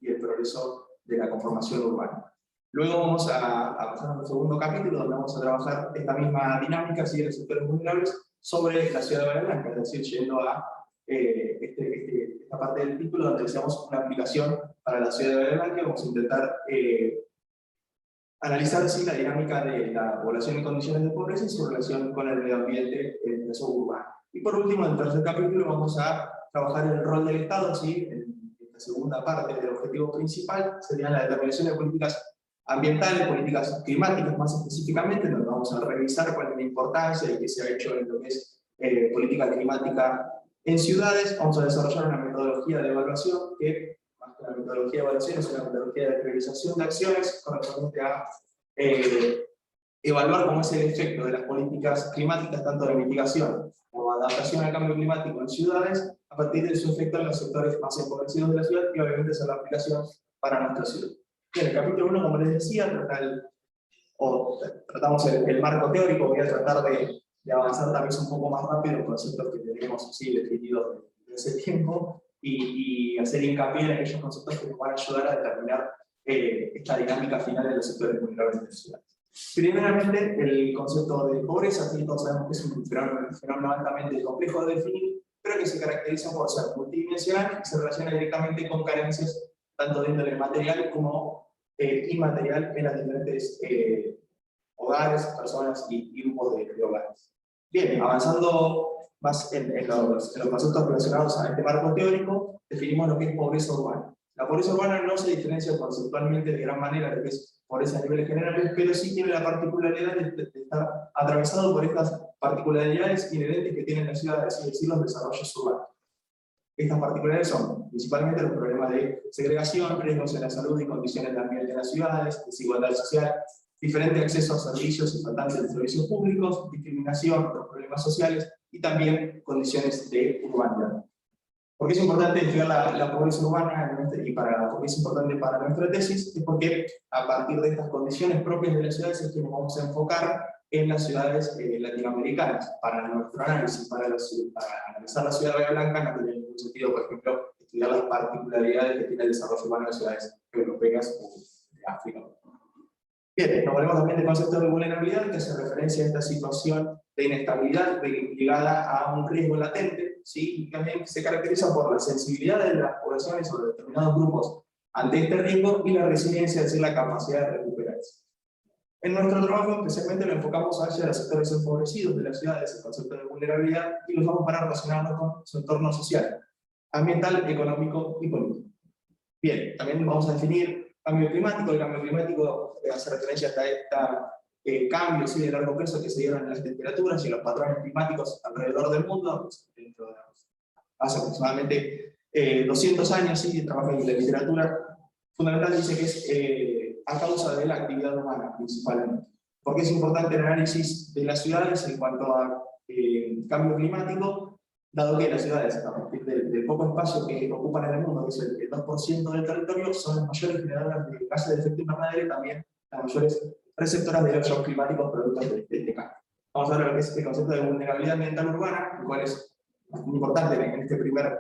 el progreso de la conformación urbana. Luego vamos a pasar a un segundo capítulo donde vamos a trabajar esta misma dinámica de los sectores vulnerables sobre la ciudad de Bahía Blanca, es decir, yendo a esta parte del título donde deseamos una aplicación para la ciudad de Bahía Blanca. Vamos a intentar analizar la dinámica de la población en condiciones de pobreza y su relación con el medio ambiente en el caso urbano. Y por último, en el tercer capítulo vamos a trabajar el rol del Estado, ¿sí? En esta segunda parte del objetivo principal sería la determinación de políticas ambientales, políticas climáticas más específicamente, donde vamos a revisar cuál es la importancia y qué se ha hecho en lo que es política climática en ciudades. Vamos a desarrollar una metodología de evaluación que, más que una metodología de evaluación, es una metodología de priorización de acciones correspondiente a evaluar cómo es el efecto de las políticas climáticas, tanto de mitigación como adaptación al cambio climático en ciudades, a partir de su efecto en los sectores más empobrecidos de la ciudad, y obviamente esa es la aplicación para nuestra ciudad. Bien, el capítulo 1, como les decía, tratamos el marco teórico. Voy a tratar de avanzar tal vez un poco más rápido en conceptos que tenemos así definidos desde ese tiempo, y hacer hincapié en aquellos conceptos que nos van a ayudar a determinar esta dinámica final de los sectores vulnerables de la ciudad. Primeramente, el concepto de pobreza, que todos sabemos que es un fenómeno altamente complejo de definir, pero que se caracteriza por ser multidimensional y se relaciona directamente con carencias tanto de índole material como inmaterial en las diferentes hogares, personas y grupos de hogares. Bien, avanzando más en los conceptos relacionados a este marco teórico, definimos lo que es pobreza urbana. La pobreza urbana no se diferencia conceptualmente de gran manera de lo que es pobreza a niveles generales, pero sí tiene la particularidad de estar atravesado por estas particularidades inherentes que tienen las ciudades, es decir, los desarrollos urbanos. Estas particularidades son principalmente los problemas de segregación, riesgos en la salud y condiciones de ambiente en las ciudades, desigualdad social, diferente acceso a servicios y faltantes de servicios públicos, discriminación, los problemas sociales y también condiciones de urbanidad. ¿Por qué es importante estudiar la pobreza urbana y por qué es importante para nuestra tesis? Es porque a partir de estas condiciones propias de las ciudades es que nos vamos a enfocar en las ciudades latinoamericanas. Para nuestro análisis, para analizar la ciudad de Bahía Blanca, no tiene ningún sentido, por ejemplo, estudiar las particularidades que tiene el desarrollo urbano de ciudades europeas o de África. Bien, nos volvemos también del concepto de vulnerabilidad, que hace referencia a esta situación de inestabilidad ligada a un riesgo latente, ¿sí? Y también se caracteriza por la sensibilidad de las poblaciones o de determinados grupos ante este riesgo y la resiliencia, es decir, la capacidad de recuperarse. En nuestro trabajo especialmente lo enfocamos hacia los sectores empobrecidos de las ciudades, el concepto de vulnerabilidad, y los vamos para relacionarnos con su entorno social, ambiental, económico y político. Bien, también vamos a definir cambio climático. El cambio climático hace referencia a este cambio de largo plazo que se dieron en las temperaturas y en los patrones climáticos alrededor del mundo. Pues, hace aproximadamente 200 años, sí, trabaja en la literatura fundamental, dice que es a causa de la actividad humana principalmente. Porque es importante el análisis de las ciudades en cuanto a cambio climático, dado que las ciudades, a partir del poco espacio que ocupan en el mundo, que es el 2% del territorio, son las mayores generadoras de gases de efecto invernadero y también las mayores receptoras de los shocks climáticos productos de este cambio. Vamos a ver lo que es el concepto de vulnerabilidad ambiental urbana, el cual es muy importante en este primer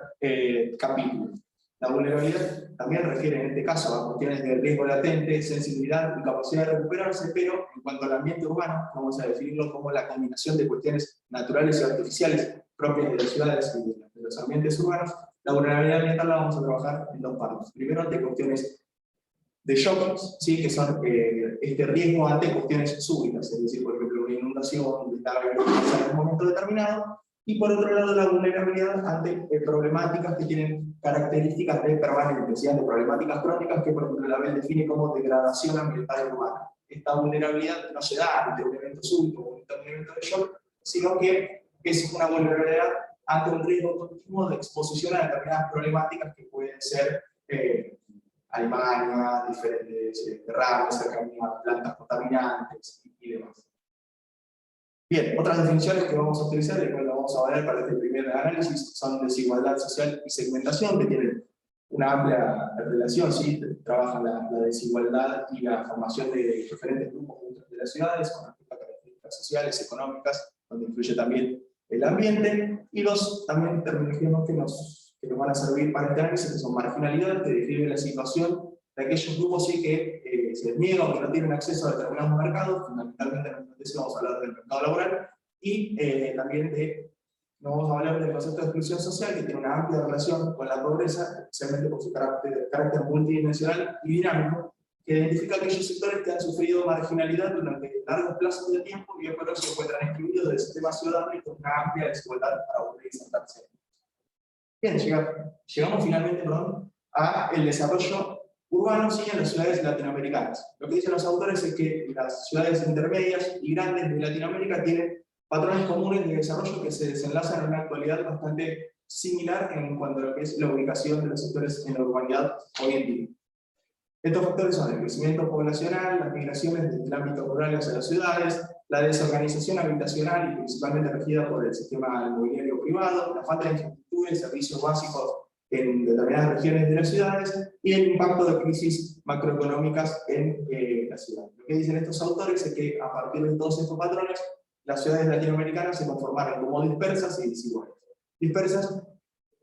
capítulo. La vulnerabilidad también refiere en este caso a cuestiones de riesgo latente, sensibilidad y capacidad de recuperarse, pero en cuanto al ambiente urbano, vamos a definirlo como la combinación de cuestiones naturales y artificiales propias de las ciudades y de los ambientes urbanos. La vulnerabilidad ambiental la vamos a trabajar en dos partes. Primero, ante cuestiones de shocks, ¿sí? Que son este riesgo ante cuestiones súbitas, es decir, por ejemplo, una inundación, de en un momento determinado, y por otro lado, la vulnerabilidad ante problemáticas que tienen características de permanencia, de problemáticas crónicas que, por ejemplo, la BEL define como degradación ambiental urbana. Esta vulnerabilidad no se da ante un evento súbito o ante un evento de shock, sino que es una vulnerabilidad ante un riesgo continuo de exposición a determinadas problemáticas que pueden ser Alemania, diferentes derrames, cercanía a plantas contaminantes y demás. Bien, otras definiciones que vamos a utilizar y que vamos a ver para este primer análisis son desigualdad social y segmentación, que tienen una amplia relación, ¿sí? Trabajan la desigualdad y la formación de diferentes grupos dentro de las ciudades, con respecto a características sociales, económicas, donde influye también el ambiente, y los también terminologías que nos van a servir para este análisis, que son marginalidad, que describe la situación de aquellos grupos sí que se niegan o que no tienen acceso a determinados mercados, fundamentalmente en nuestra tesis vamos a hablar del mercado laboral, y también no vamos a hablar del concepto de exclusión social, que tiene una amplia relación con la pobreza, especialmente por su carácter multidimensional y dinámico, que identifica aquellos sectores que han sufrido marginalidad durante largos plazos de tiempo y por eso se encuentran excluidos del sistema ciudadano y con una amplia desigualdad para poder insertarse. Bien, llegamos finalmente al desarrollo urbano sí, en las ciudades latinoamericanas. Lo que dicen los autores es que las ciudades intermedias y grandes de Latinoamérica tienen patrones comunes de desarrollo que se desenlazan en una actualidad bastante similar en cuanto a lo que es la ubicación de los sectores en la urbanidad hoy en día. Estos factores son el crecimiento poblacional, las migraciones desde el ámbito rural hacia las ciudades, la desorganización habitacional y principalmente regida por el sistema inmobiliario privado, la falta de infraestructura y servicios básicos en determinadas regiones de las ciudades y el impacto de crisis macroeconómicas en la ciudad. Lo que dicen estos autores es que a partir de todos estos patrones, las ciudades latinoamericanas se conformaron como dispersas y desiguales. Dispersas,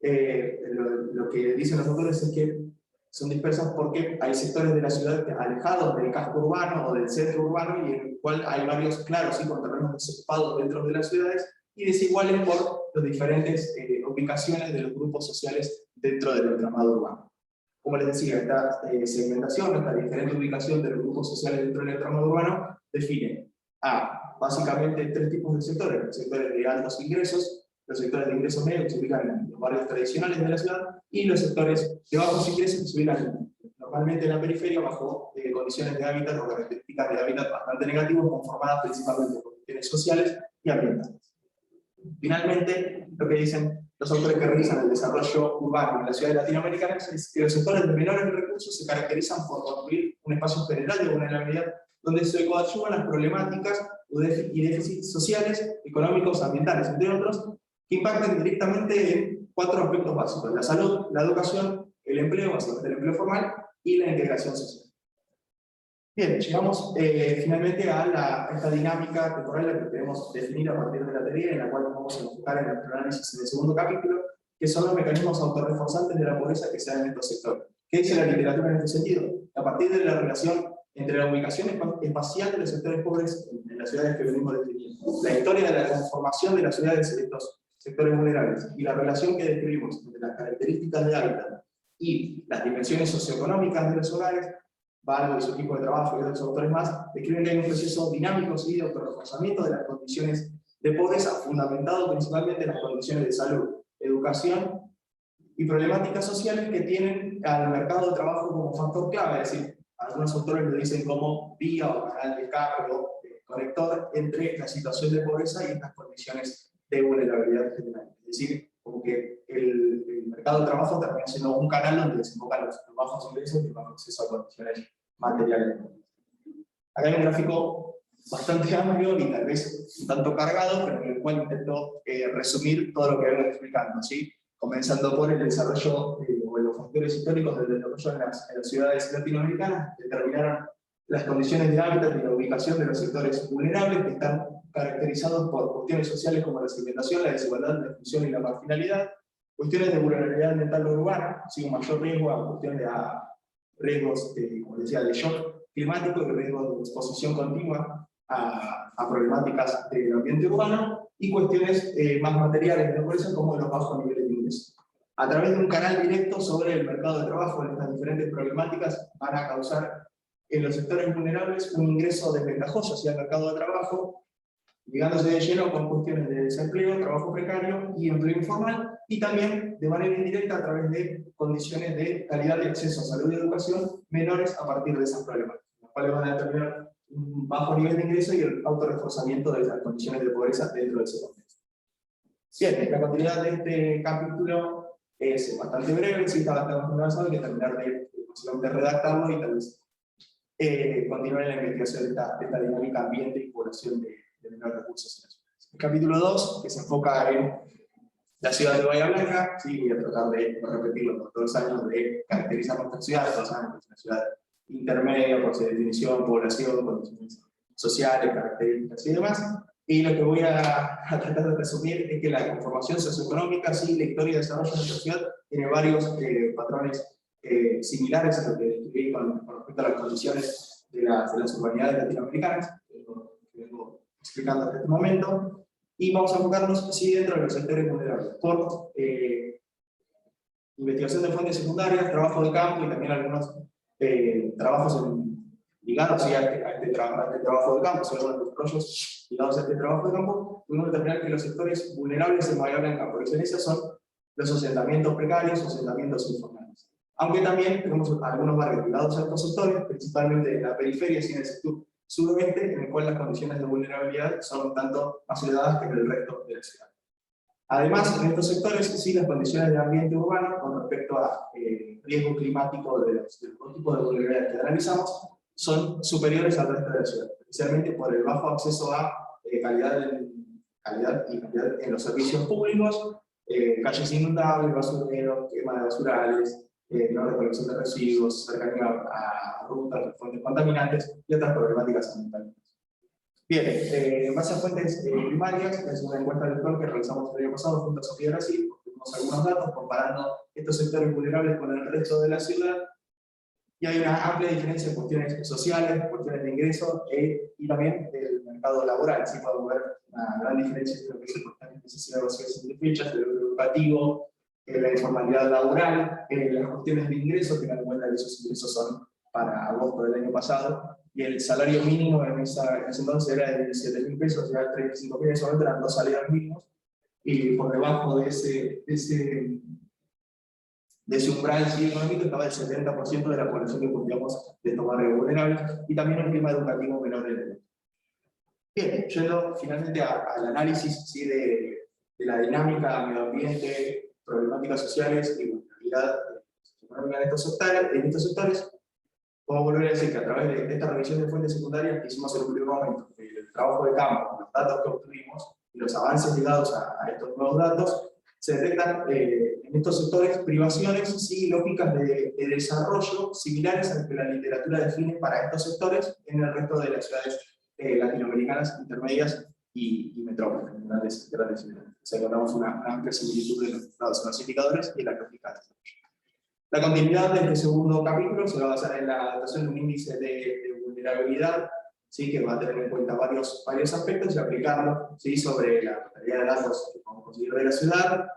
lo que dicen los autores es que son dispersas porque hay sectores de la ciudad alejados del casco urbano o del centro urbano y en el cual hay varios claros y con terrenos desocupados dentro de las ciudades, y desiguales por las diferentes ubicaciones de los grupos sociales dentro del entramado urbano. Como les decía, esta segmentación, esta diferente ubicación de los grupos sociales dentro del entramado urbano define básicamente tres tipos de sectores: los sectores de altos ingresos, los sectores de ingresos medios que se ubican en los barrios tradicionales de la ciudad, y los sectores de bajos ingresos que se ubican normalmente en la periferia bajo condiciones de hábitat o características de hábitat bastante negativos, conformadas principalmente por cuestiones sociales y ambientales. Finalmente, lo que dicen los autores que realizan el desarrollo urbano en las ciudades latinoamericanas es que los sectores de menores recursos se caracterizan por construir un espacio general de vulnerabilidad donde se coadyuvan las problemáticas y déficits sociales, económicos, ambientales, entre otros, que impactan directamente en cuatro aspectos básicos: la salud, la educación, el empleo, básicamente el empleo formal, y la integración social. Bien, llegamos finalmente a esta dinámica temporal que queremos definir a partir de la teoría, en la cual nos vamos a enfocar en el análisis en el segundo capítulo, que son los mecanismos autorreforzantes de la pobreza que se dan en estos sectores. ¿Qué dice la literatura en este sentido? A partir de la relación entre la ubicación espacial de los sectores pobres en las ciudades que venimos definiendo, la historia de la conformación de las ciudades en estos sectores vulnerables y la relación que describimos entre las características de hábitat y las dimensiones socioeconómicas de los hogares, Valgo y su equipo de trabajo y otros autores más describen que hay un proceso dinámico y de autorreforzamiento de las condiciones de pobreza, fundamentado principalmente en las condiciones de salud, educación y problemáticas sociales que tienen al mercado de trabajo como factor clave. Es decir, algunos autores lo dicen como vía o canal de escape o conector entre la situación de pobreza y estas condiciones de vulnerabilidad general. Es decir, como que el mercado de trabajo termina siendo un canal donde desembocan los bajos ingresos y el bajo acceso a condiciones materiales. Acá hay un gráfico bastante amplio y tal vez un tanto cargado, pero en el cual intento resumir todo lo que vengo explicando, ¿sí? Comenzando por el desarrollo o los factores históricos del desarrollo en las ciudades latinoamericanas, determinaron las condiciones de hábitat y la ubicación de los sectores vulnerables que están caracterizados por cuestiones sociales como la segmentación, la desigualdad, la exclusión y la marginalidad, cuestiones de vulnerabilidad ambiental urbana, un mayor riesgo a cuestiones de riesgos, como decía, de shock climático y riesgos de exposición continua a problemáticas del ambiente urbano, y cuestiones más materiales de la pobreza como los bajos niveles de ingresos. A través de un canal directo sobre el mercado de trabajo en estas diferentes problemáticas van a causar en los sectores vulnerables un ingreso desventajoso hacia el mercado de trabajo, ligándose de lleno con cuestiones de desempleo, trabajo precario y empleo informal, y también de manera indirecta a través de condiciones de calidad de acceso a salud y educación menores a partir de esas problemáticas, las cuales van a determinar un bajo nivel de ingreso y el autorreforzamiento de las condiciones de pobreza dentro de ese contexto. Bien, la continuidad de este capítulo es bastante breve, sí está bastante avanzado, hay que terminar de redactarlo y tal vez continuar en la investigación de esta dinámica ambiente y población de menores recursos en las ciudades. El capítulo 2, que se enfoca en la ciudad de Bahía Blanca, sí, voy a tratar de no repetirlo por todos los años, de caracterizar nuestra ciudad, todos sabemos que es una ciudad intermedia por su definición, población, condiciones sociales, características y demás. Y lo que voy a tratar de resumir es que la conformación socioeconómica, sí, la historia y desarrollo de nuestra ciudad tiene varios patrones similares a lo que describí con respecto a las condiciones de las urbanidades latinoamericanas, que vengo explicando hasta este momento, y vamos a enfocarnos sí, dentro de los sectores vulnerables, por investigación de fuentes secundarias, trabajo de campo y también algunos trabajos ligados sí, a este trabajo de campo, son algunos de los proyectos ligados a este trabajo de campo, podemos determinar que los sectores vulnerables en Bahía Blanca por excelencia son los asentamientos precarios, asentamientos informales. Aunque también tenemos algunos barrios ligados a estos sectores, principalmente en la periferia y en el sector suroeste, en el cual las condiciones de vulnerabilidad son un tanto más elevadas que en el resto de la ciudad. Además, en estos sectores, sí, las condiciones de ambiente urbano, con respecto a riesgo climático de los dos tipos de vulnerabilidad que analizamos, son superiores al resto de la ciudad, especialmente por el bajo acceso a calidad en los servicios públicos, calles inundables, basureros, quema de basurales, no recolección de residuos, cercanía a rutas, fuentes contaminantes y otras problemáticas ambientales. Bien, en base a fuentes primarias, es una encuesta electoral que realizamos el año pasado junto a Sofía Brasil, tenemos algunos datos comparando estos sectores vulnerables con el resto de la ciudad, y hay una amplia diferencia en cuestiones sociales, cuestiones de ingresos y también del mercado laboral. Sí podemos ver una gran diferencia entre lo que es importante necesidad de sociales satisfechas, el educativo, la informalidad laboral, las cuestiones de ingresos, que dan cuenta que esos ingresos son para agosto del año pasado, y el salario mínimo en ese entonces era de 17.000 pesos, ya 35.000, en ese momento eran 2 salarios mínimos, y por debajo de ese umbral sí, económico estaba el 70% de la población que cumplíamos de estos barrios vulnerables, y también un clima educativo menor en el. Bien, yendo finalmente al análisis ¿sí? de la dinámica medio ambiente, problemáticas sociales y vulnerabilidad económica en estos sectores, puedo volver a decir que a través de esta revisión de fuentes secundarias que hicimos en un primer momento, el trabajo de campo, los datos que obtuvimos y los avances ligados a estos nuevos datos, se detectan en estos sectores privaciones sí, lógicas de desarrollo similares a lo que la literatura define para estos sectores en el resto de las ciudades latinoamericanas intermedias y metrópolis, grandes ciudades. O sea, encontramos una amplia similitud de los datos clasificadores y la lógica de desarrollo. La continuidad de este segundo capítulo se va a basar en la adaptación de un índice de vulnerabilidad, ¿sí? Que va a tener en cuenta varios aspectos y aplicarlo ¿sí? Sobre la totalidad de datos que podemos conseguir de la ciudad.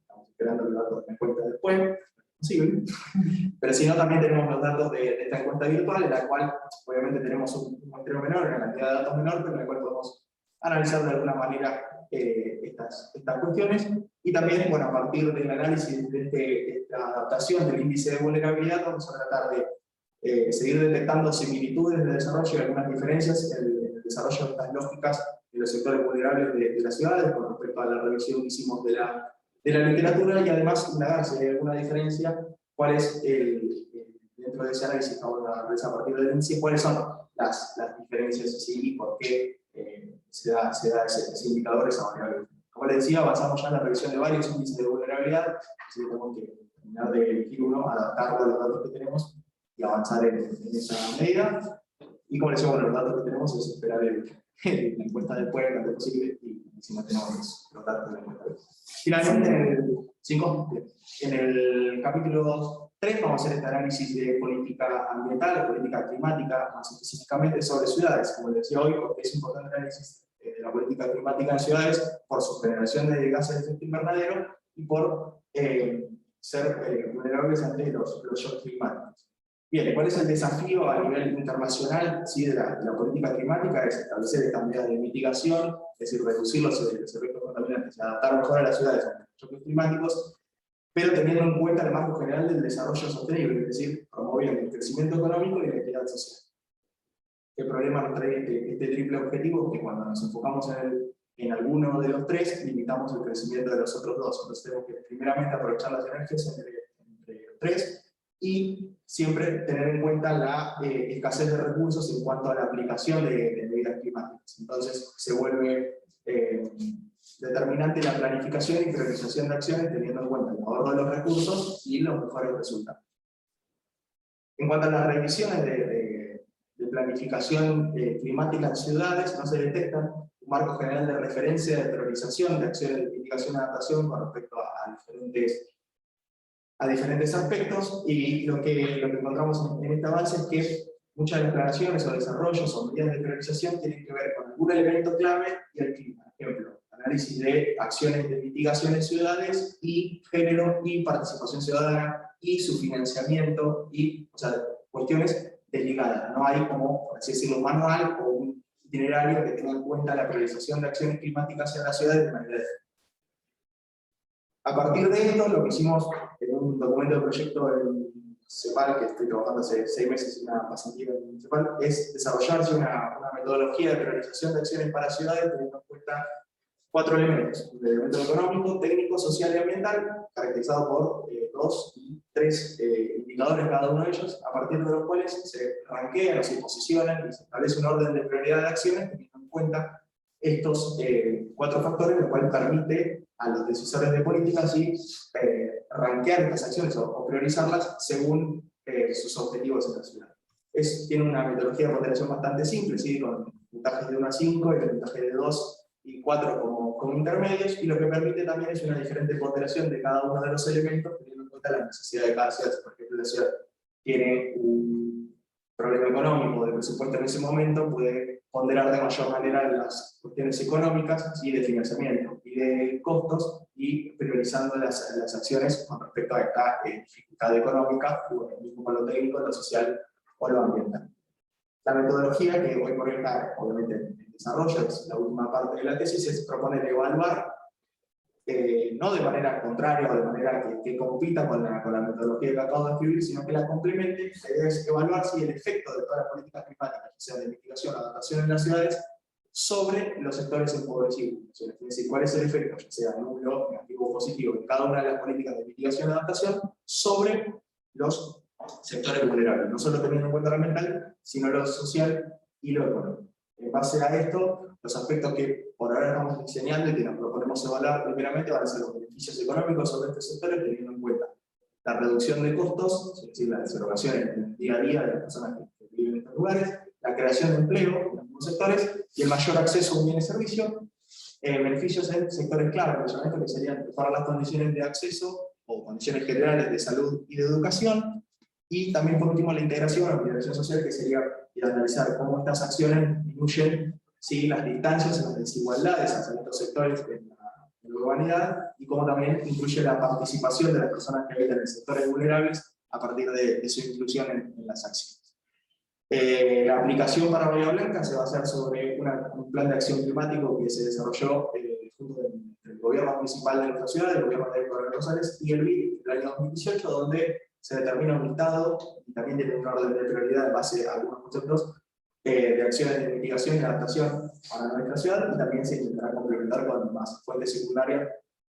Estamos esperando los datos en cuenta después, posible. Pero si no, también tenemos los datos de esta encuesta virtual, en la cual obviamente tenemos un muestreo menor, una cantidad de datos menor, pero en la cual podemos analizar de alguna manera estas cuestiones. Y también, bueno, a partir del análisis de esta adaptación del índice de vulnerabilidad, vamos a tratar de seguir detectando similitudes de desarrollo y algunas diferencias en el desarrollo de estas lógicas de los sectores vulnerables de las ciudades con respecto a la revisión que hicimos de la literatura, y además indagar si hay alguna diferencia, cuál es dentro de ese análisis que vamos a realizar a partir del índice, cuáles son las diferencias y por qué se da ese indicador, esa variable. Como les decía, avanzamos ya en la revisión de varios índices de vulnerabilidad, así que tenemos que terminar de elegir uno, adaptarlo a los datos que tenemos y avanzar en esa medida. Y como les decía, bueno, los datos que tenemos es esperar la encuesta del pueblo lo antes posible, y si no tenemos los datos de la encuesta. Finalmente, en el capítulo 3 vamos a hacer este análisis de política ambiental, de política climática, más específicamente sobre ciudades. Como les decía hoy, porque es importante el análisis de la política climática en ciudades por su generación de gases de efecto invernadero y por ser vulnerables ante los shocks climáticos. Bien, ¿cuál es el desafío a nivel internacional de la política climática? Es establecer esta medida de mitigación, es decir, reducir los efectos contaminantes y adaptar mejor a las ciudades a los shocks climáticos, pero teniendo en cuenta el marco general del desarrollo sostenible, es decir, promoviendo el crecimiento económico y la equidad social. El problema nos trae este triple objetivo, que cuando nos enfocamos en alguno de los tres, limitamos el crecimiento de los otros dos. Entonces tenemos que primeramente aprovechar las energías entre los tres, y siempre tener en cuenta la escasez de recursos en cuanto a la aplicación de medidas climáticas. Entonces se vuelve determinante la planificación y priorización de acciones teniendo en cuenta el ahorro de los recursos y los mejores resultados. En cuanto a las revisiones de planificación climática en ciudades, no se detectan un marco general de referencia de priorización de acciones de mitigación y adaptación con respecto a diferentes aspectos, y lo que encontramos en este avance es que muchas declaraciones o desarrollos o medidas de priorización tienen que ver con algún elemento clave y el clima. Por ejemplo, análisis de acciones de mitigación en ciudades, y género y participación ciudadana, y su financiamiento, y, o sea, cuestiones desligadas. No hay como, por así decirlo, un manual o un itinerario que tenga en cuenta la priorización de acciones climáticas en las ciudades de manera diferente. A partir de esto, lo que hicimos en un documento de proyecto en CEPAL, que estoy trabajando hace 6 meses en una pasantía en CEPAL, es desarrollarse una metodología de priorización de acciones para ciudades teniendo en cuenta 4 elementos: el elemento económico, técnico, social y ambiental, caracterizado por 2 y 3 indicadores cada uno de ellos, a partir de los cuales se ranquean o se posicionan y se establece un orden de prioridad de acciones teniendo en cuenta estos 4 factores, lo cual permite a los decisores de política así rankear estas acciones o priorizarlas según sus objetivos en la ciudad. Tiene una metodología de ponderación bastante simple, ¿sí? Con puntajes de 1 a 5 y puntajes de 2 y 4 como intermedios, y lo que permite también es una diferente ponderación de cada uno de los elementos teniendo en cuenta la necesidad de cada ciudad. Por ejemplo, la ciudad tiene un problema económico de presupuesto en ese momento, puede ponderar de mayor manera las cuestiones económicas y de financiamiento y de costos, y priorizando las acciones con respecto a esta dificultad económica, o mismo con lo técnico, lo social o lo ambiental. La metodología, que hoy por hoy está obviamente en desarrollo, es la última parte de la tesis, se propone evaluar, no de manera contraria o de manera que compita con la metodología que acabo de escribir, sino que la complemente. La idea es evaluar si el efecto de todas las políticas climáticas, ya sea de mitigación o adaptación en las ciudades, sobre los sectores empobrecidos. Es decir, cuál es el efecto, ya sea nulo, negativo o positivo, de cada una de las políticas de mitigación y adaptación sobre los sectores vulnerables, no solo teniendo en cuenta lo ambiental, sino lo social y lo económico. En base a esto, los aspectos que por ahora estamos diseñando y que nos proponemos evaluar primeramente van a ser los beneficios económicos sobre estos sectores, teniendo en cuenta la reducción de costos, es decir, la derogación en el día a día de las personas que viven en estos lugares, la creación de empleo en algunos sectores y el mayor acceso a un bien y servicio, beneficios en sectores clave, que serían mejorar las condiciones de acceso o condiciones generales de salud y de educación, y también por último la integración social, que sería analizar cómo estas acciones disminuyen las distancias y las desigualdades hacia estos sectores en la urbanidad, y cómo también incluye la participación de las personas que habitan en sectores vulnerables a partir de su inclusión en las acciones. La aplicación para Bahía Blanca se va a hacer sobre un plan de acción climático que se desarrolló junto entre el gobierno municipal de nuestra ciudad, el gobierno de Coronel Rosales y el BID en el año 2018, donde se determina un listado y también tiene un orden de prioridad en base a algunos conceptos de acciones de mitigación y adaptación para nuestra ciudad, y también se intentará complementar con más fuentes secundarias,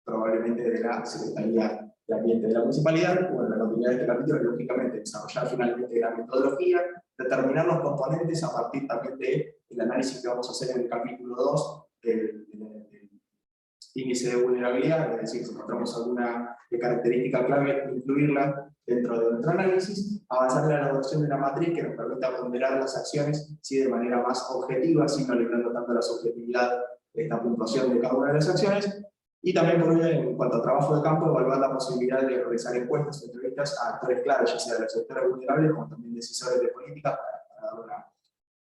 probablemente de la Secretaría el ambiente de la municipalidad. Bueno, la continuidad de este capítulo es, lógicamente, desarrollar finalmente la metodología, determinar los componentes a partir también del análisis que vamos a hacer en el capítulo 2 del índice de vulnerabilidad, es decir, si encontramos alguna característica clave, incluirla dentro de nuestro análisis, avanzar en la elaboración de una matriz que nos permita ponderar las acciones sí, de manera más objetiva, sin alimentando tanto la subjetividad de esta puntuación de cada una de las acciones, y también por ello, en cuanto a trabajo de campo, evaluar la posibilidad de realizar encuestas o entrevistas a actores claves, ya sea de los sectores vulnerables como también decisores de política,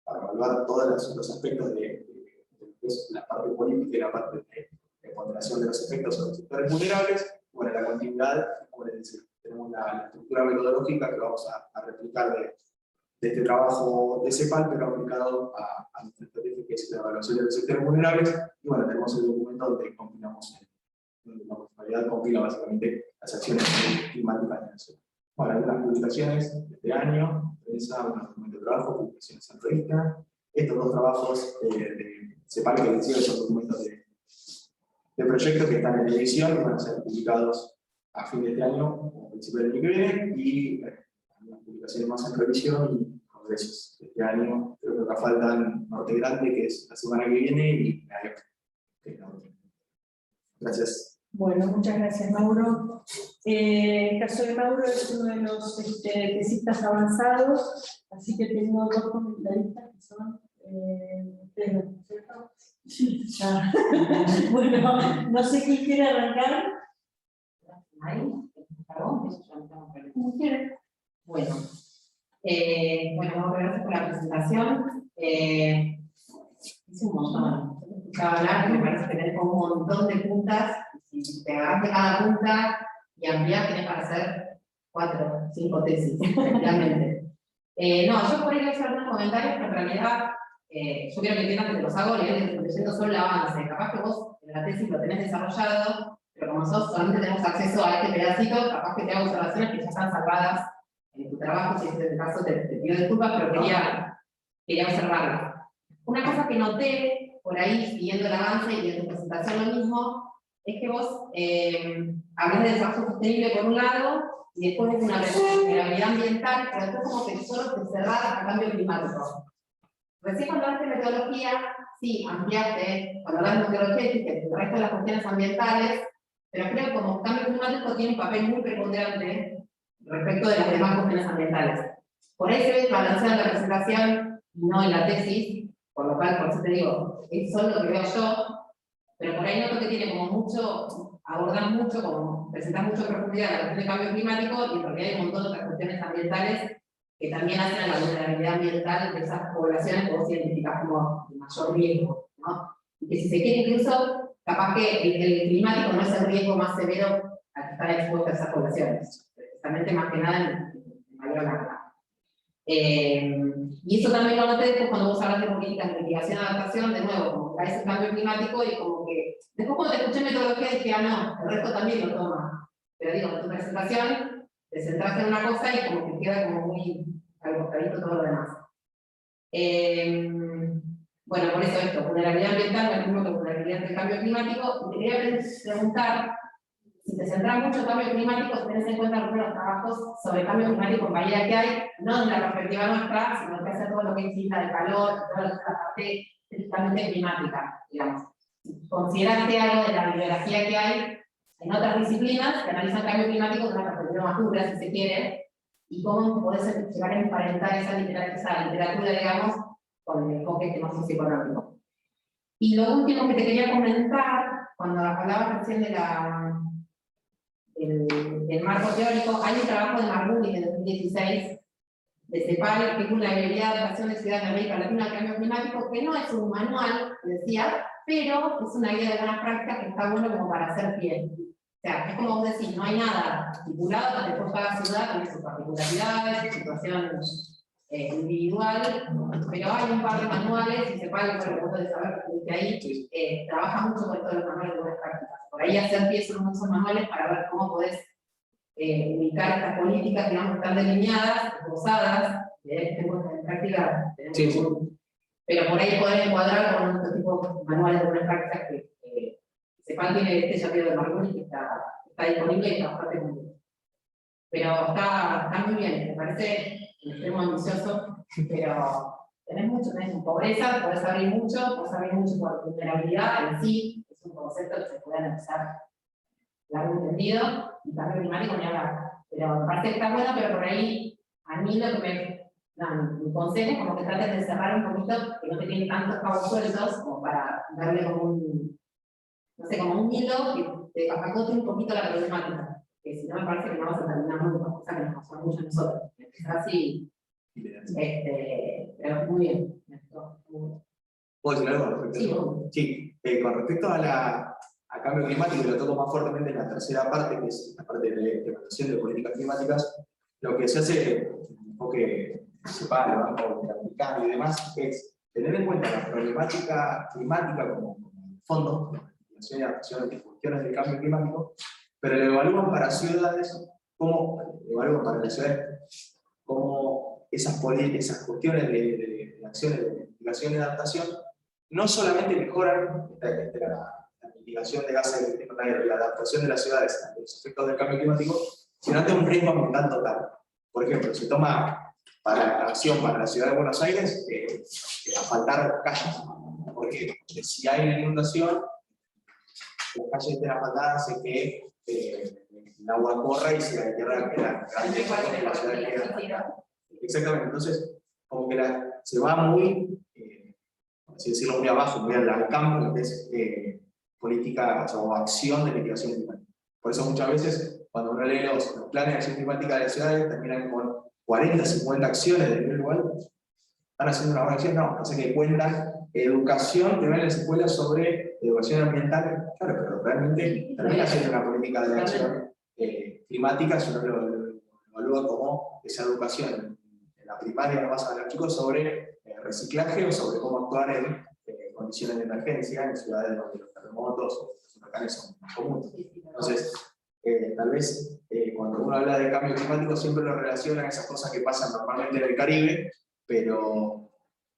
para evaluar todos los aspectos de la parte política y la parte de ponderación de los efectos sobre los sectores vulnerables. Bueno, la continuidad, como les decía, tenemos la estructura metodológica que vamos a replicar de este trabajo de CEPAL, pero aplicado a nuestra estrategia, que es la evaluación de los sectores vulnerables. Y bueno, tenemos el documento donde compilamos, donde la municipalidad compila básicamente las acciones climáticas de la ciudad. Bueno, algunas publicaciones de este año, prensa, un documento de trabajo, publicaciones en revista. Estos dos trabajos de CEPAL que les digo son documentos de proyectos que están en edición y van a ser publicados a fin de este año o a principios del año que viene, y algunas publicaciones más en revisión y congresos de este año. Creo que acá faltan Norte Grande, que es la semana que viene, y la EOC, que es la otra. Gracias. Bueno, muchas gracias, Mauro. El caso de Mauro es uno de los tesistas avanzados, así que tengo dos comentaristas que son ustedes, ¿no es cierto? Ah, bueno, no sé quién quiere arrancar. ¿Cómo quiere? Bueno, gracias por la presentación. Hice un montón. Escuchaba hablar, me parece tener como un montón de puntas. Si te agarras de cada punta y amplias, tienes para hacer 4, 5 tesis, realmente. No, yo por ahí voy a hacer algunos comentarios, pero en realidad yo quiero que entiendan que los hago leyendo solo el avance. Capaz que vos en la tesis lo tenés desarrollado, pero como nosotros solamente tenemos acceso a este pedacito, capaz que te hago observaciones que ya están salvadas en tu trabajo. Si este es el caso, te pido disculpas, pero quería observarlo. Una cosa que noté por ahí, siguiendo el avance y en tu presentación lo mismo, es que vos hablas de desarrollo sostenible por un lado, y después de una vulnerabilidad ambiental, pero después como que solo te cerrás a cambio climático. Recién cuando hablaste de metodología, sí, ampliaste, cuando hablas de metodología, dijiste que el resto de las cuestiones ambientales, pero creo que como cambio climático tiene un papel muy preponderante respecto de las demás cuestiones ambientales. Por ahí se ve balanceado en la presentación, no en la tesis, por lo cual, por eso te digo, eso es lo que veo yo, pero por ahí noto que tiene como mucho, abordan mucho, como presentan mucho en profundidad la cuestión de cambio climático, y en realidad hay un montón de otras cuestiones ambientales que también hacen a la vulnerabilidad ambiental de esas poblaciones que vos identificás como de mayor riesgo, ¿no? Y que si se quiere incluso, capaz que el climático no es el riesgo más severo al que están expuestas esas poblaciones, precisamente más que nada en mayor larga. Y eso también lo noté después cuando vos hablas de políticas de mitigación y adaptación, de nuevo, como que hay ese cambio climático y como que, después cuando te escuché metodología dije, ah no, el resto también lo toma. Pero digo, en tu presentación te centraste en una cosa y como que queda como muy al costadito todo lo demás. Bueno, por eso esto, vulnerabilidad ambiental, lo mismo que vulnerabilidad del cambio climático. Y te quería preguntar, si te centras mucho en cambio climático, si tenés en cuenta algunos trabajos sobre cambio climático en Bahía que hay, no desde la perspectiva nuestra, sino que hace todo lo que incita el calor, toda la parte estrictamente climática, digamos. ¿Consideraste algo de la bibliografía que hay en otras disciplinas que analizan cambio climático de una perspectiva más dura, si se quiere, y cómo podés llegar a emparentar esa literatura, digamos, con el enfoque más socioeconómico? Y lo último que te quería comentar, cuando hablabas recién de del marco teórico, hay un trabajo de Marguni de 2016, de CEPAL, que es una habilidad de adaptación de Ciudad de América Latina al cambio climático, que no es un manual, decía, pero es una guía de buenas prácticas que está bueno como para hacer pie. O sea, es como vos decís, no hay nada estipulado, porque después cada ciudad tiene sus particularidades, su situación individual, pero hay un par de manuales, y CEPAL, por lo que de saber que ahí trabaja mucho con todos los manuales de buenas prácticas. Por ahí hacer pie son muchos manuales para ver cómo podés ubicar estas políticas, digamos, que están delineadas, esbozadas, en práctica tenemos Sí. pero por ahí poder encuadrar con otro tipo de manuales de buenas prácticas que CEPAL tiene este llamado de Marguni que está está disponible y transporte público. Pero está muy bien, me parece un extremo ambicioso, pero tenés pobreza, podés abrir mucho por vulnerabilidad en sí, es un concepto que se puede analizar largo entendido, y cambio climático ni hablar. Pero me parece que está bueno, pero por ahí, a mí lo que mi consejo es como que trates de cerrar un poquito, que no te tiene tantos cabos sueltos, como para darle como un, no sé, como un hilo que te acote un poquito la problemática. Que si no me parece que no vas a terminar nunca, cosa que nos pasó mucho a nosotros. Es así, pero muy bien. ¿Puedo decir algo al respecto? Sí, con respecto a cambio climático, y lo toco más fuertemente en la tercera parte, que es la parte de evaluación de políticas climáticas, lo que se hace, un enfoque principal, el Banco Interamericano y demás, es tener en cuenta la problemática climática como fondo, la adaptación de cuestiones del cambio climático, pero lo evalúan para ciudades, como evalúan para las ciudades, como esas cuestiones de acciones de mitigación y adaptación no solamente mejoran la mitigación de gases de efecto invernadero y la adaptación de las ciudades a los efectos del cambio climático, sino ante un riesgo ambiental total. Por ejemplo, se toma para acción para la ciudad de Buenos Aires asfaltar calles, porque si hay una inundación, las calles estén asfaltadas, hace que el agua corra y se la tierra queda grande y la ciudad queda. Exactamente, entonces, como que se va muy, así decirlo, muy abajo, muy al campo, que es política o acción de mitigación climática. Por eso muchas veces, cuando uno lee los planes de acción climática de las ciudades, terminan con 40, 50 acciones de nivel global. ¿Están haciendo una buena acción? No, pasa que cuentan educación que ven en las escuelas sobre educación ambiental, claro, pero realmente termina siendo una política de acción climática, si uno lo evalúa como esa educación en la primaria, nomás a los chicos sobre reciclaje o sobre cómo actuar en condiciones de emergencia en ciudades donde los terremotos o los huracanes son más comunes. Entonces, tal vez cuando uno habla de cambio climático siempre lo relaciona a esas cosas que pasan normalmente en el Caribe, pero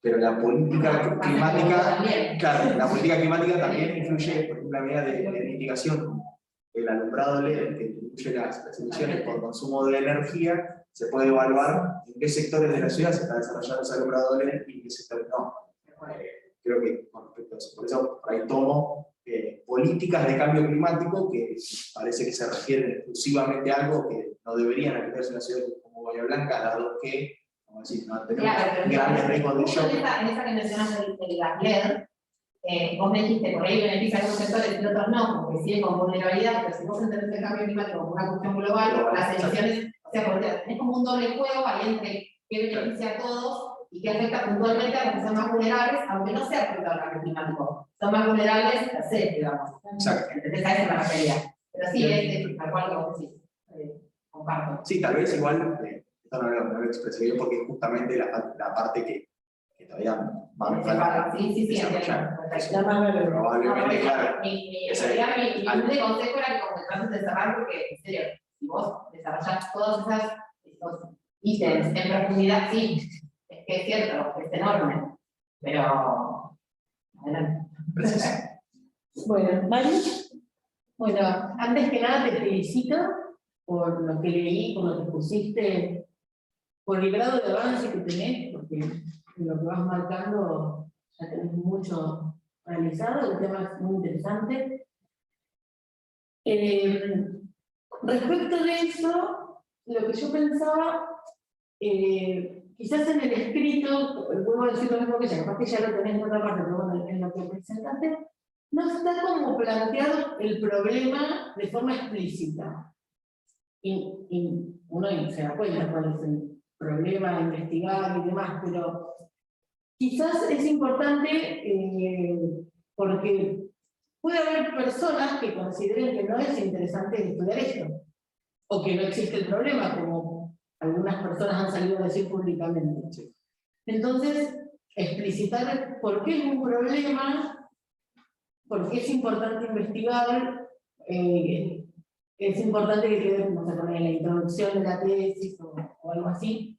la política climática, claro, la política climática también influye, por ejemplo, la medida de mitigación, como el alumbrado LED, que incluye las emisiones por consumo de energía, se puede evaluar en qué sectores de la ciudad se está desarrollando ese alumbrado LED y en qué sectores no. Creo que con respecto a eso, por eso por ahí tomo políticas de cambio climático que parece que se refieren exclusivamente a algo que no deberían aplicarse en una ciudad como Bahía Blanca, dado que, como decir, no tenemos grandes riesgos de shock. En esa que mencionaste el gas LED, vos me dijiste, por ahí beneficia a algunos sectores y otros no, porque siguen con vulnerabilidad, pero si vos entendés el cambio climático como una cuestión global, las emisiones, o sea, porque tenés como un doble juego ahí entre qué beneficia a todos y que afecta puntualmente a los que son más vulnerables, aunque no sea afectado al cambio climático. Son más vulnerables a ser, digamos. Exacto. Entonces, a eso me refería. Pero sí, es tal cual como decís. Comparto. Sí, tal vez igual, esto no lo expresé bien porque es justamente la parte que todavía va a faltar. Sí, desarrollar. entiendo. Probablemente, claro. Mi humilde consejo era que como trates de cerrar, porque, en serio, si vos desarrollás todos esos ítems en profundidad, sí. Es que es cierto, es enorme, pero adelante. Bueno, Mari. Bueno, antes que nada te felicito por lo que leí, por lo que pusiste, por el grado de avance que tenés, porque en lo que vas marcando ya tenés mucho realizado, el tema es muy interesante. Respecto de eso, lo que yo pensaba, quizás en el escrito, vuelvo a decir lo mismo que ya, capaz que ya lo tenés en otra parte, pero bueno, en lo que presentaste, no está como planteado el problema de forma explícita. Y uno se da cuenta cuál es el problema a investigar y demás, pero quizás es importante porque puede haber personas que consideren que no es interesante estudiar esto, o que no existe el problema, como algunas personas han salido a decir públicamente. Sí. Entonces, explicitar por qué es un problema, por qué es importante investigar, es importante que quede, no sé, en la introducción de la tesis o algo así.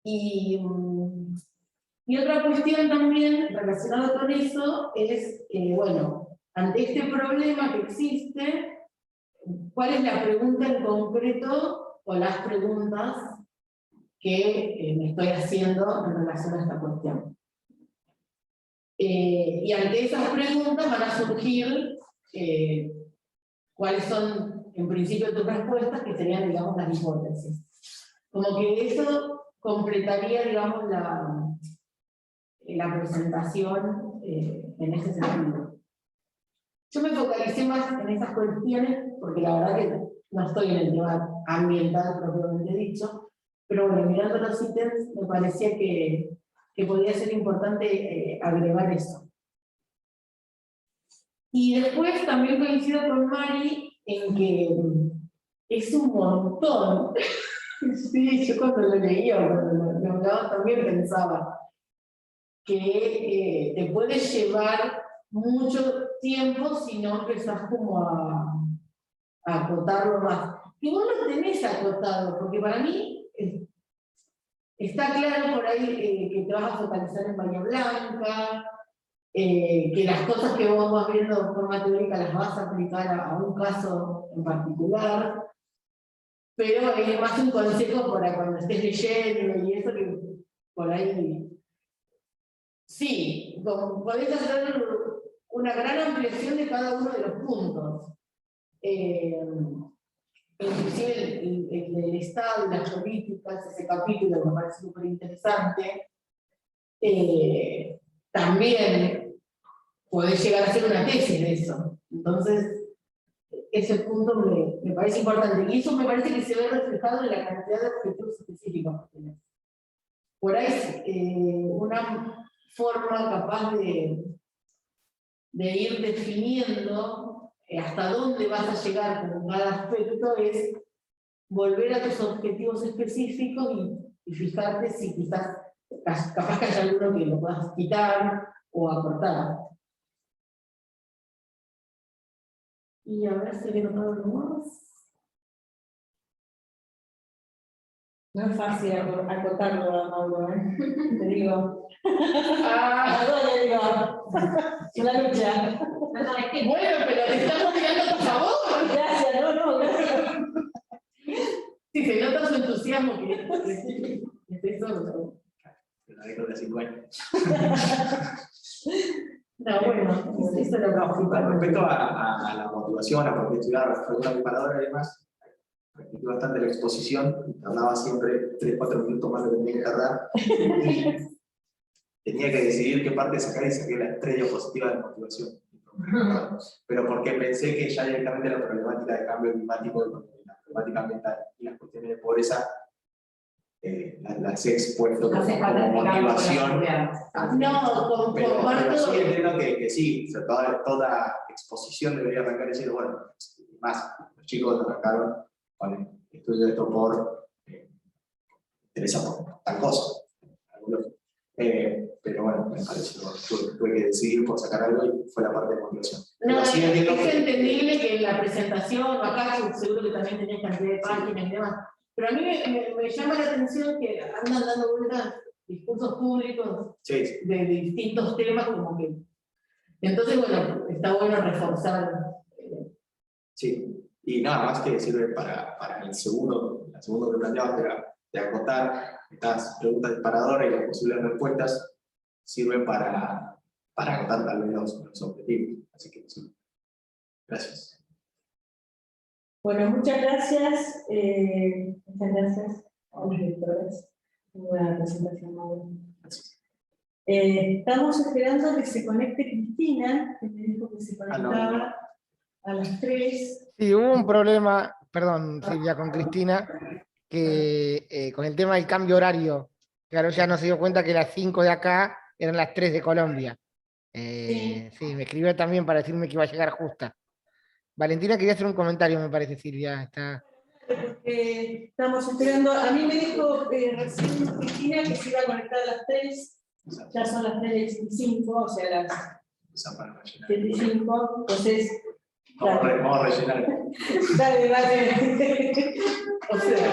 Y otra cuestión también relacionada con eso es, bueno, ante este problema que existe, cuál es la pregunta en concreto o las preguntas que me estoy haciendo en relación a esta cuestión. Y ante esas preguntas van a surgir cuáles son, en principio, tus respuestas, que serían, digamos, las hipótesis. Como que eso completaría, digamos, la presentación en ese sentido. Yo me focalicé más en esas cuestiones, porque la verdad que no estoy en el tema ambiental propiamente dicho, pero bueno, mirando los ítems, me parecía que podría ser importante agregar eso. Y después también coincido con Mari en que es un montón. Sí, yo cuando lo leía, cuando lo hablaba, también pensaba que te puede llevar mucho tiempo si no empezás como a acotarlo más. Y vos lo tenés acotado, porque para mí está claro por ahí que te vas a focalizar en Bahía Blanca, que las cosas que vos vas viendo de forma teórica las vas a aplicar a un caso en particular, pero es más un consejo para cuando estés leyendo y eso, que por ahí sí, podés hacer una gran ampliación de cada uno de los puntos. Inclusive el del Estado y las políticas, ese capítulo me parece súper interesante. También podés llegar a hacer una tesis de eso. Entonces, ese punto me parece importante. Y eso me parece que se ve reflejado en la cantidad de objetivos específicos que tenés. Por ahí, una forma capaz de ir definiendo hasta dónde vas a llegar con cada aspecto es volver a tus objetivos específicos y fijarte si quizás, capaz que haya alguno que lo puedas quitar o acortar. Y a ver si he notado algo más. No es fácil acotarlo, Mauro, te digo. Te digo. Una lucha. Bueno, pero te estamos tirando a tu favor. Gracias, gracias. Sí, se nota su entusiasmo que estoy solo. La década de 50. No, bueno, eso es lo Con principal. respecto a la motivación, a por qué estudiar, la figura disparadora y demás, practiqué bastante la exposición, tardaba siempre 3-4 minutos más de lo que tenía que tardar, y tenía que decidir qué parte sacar y saqué la estrella positiva de motivación. Pero porque pensé que ya directamente la problemática de cambio climático, la problemática ambiental y las cuestiones de pobreza, las he expuesto como motivación. No, Pero sí entiendo que sí, o sea, toda exposición debería arrancar diciendo, bueno, más, los chicos arrancaron con el estudio de esto por interesa por tal cosa. Pero bueno, me pareció, tuve que decidir por sacar algo y fue la parte de motivación. No, sí es entiendo entendible que en la presentación, acá seguro que también tenías cantidad de páginas y demás, pero a mí me llama la atención que andan dando vueltas discursos públicos de distintos temas, como que. Entonces, bueno, está bueno reforzar. Sí, y nada más que sirve para el segundo que planteabas, de acotar estas preguntas disparadoras y las posibles respuestas, sirven para acotar tal vez los objetivos. Así que sí. Gracias. Bueno, muchas gracias. Muchas gracias a los directores. Muy buena presentación, Mauro. Estamos esperando que se conecte Cristina, que me dijo que se conectaba a las 3. Sí, hubo un problema, perdón, Silvia, con Cristina, que con el tema del cambio horario, claro, ya no se dio cuenta que las 5 de acá eran las 3 de Colombia. Sí, me escribió también para decirme que iba a llegar justa. Valentina quería hacer un comentario, me parece, Silvia. Estamos esperando, a mí me dijo recién Cristina que se iba a conectar a las 3, ya son las 3:25, o sea, las 7:05, entonces. Vamos a rellenar. Dale. O sea,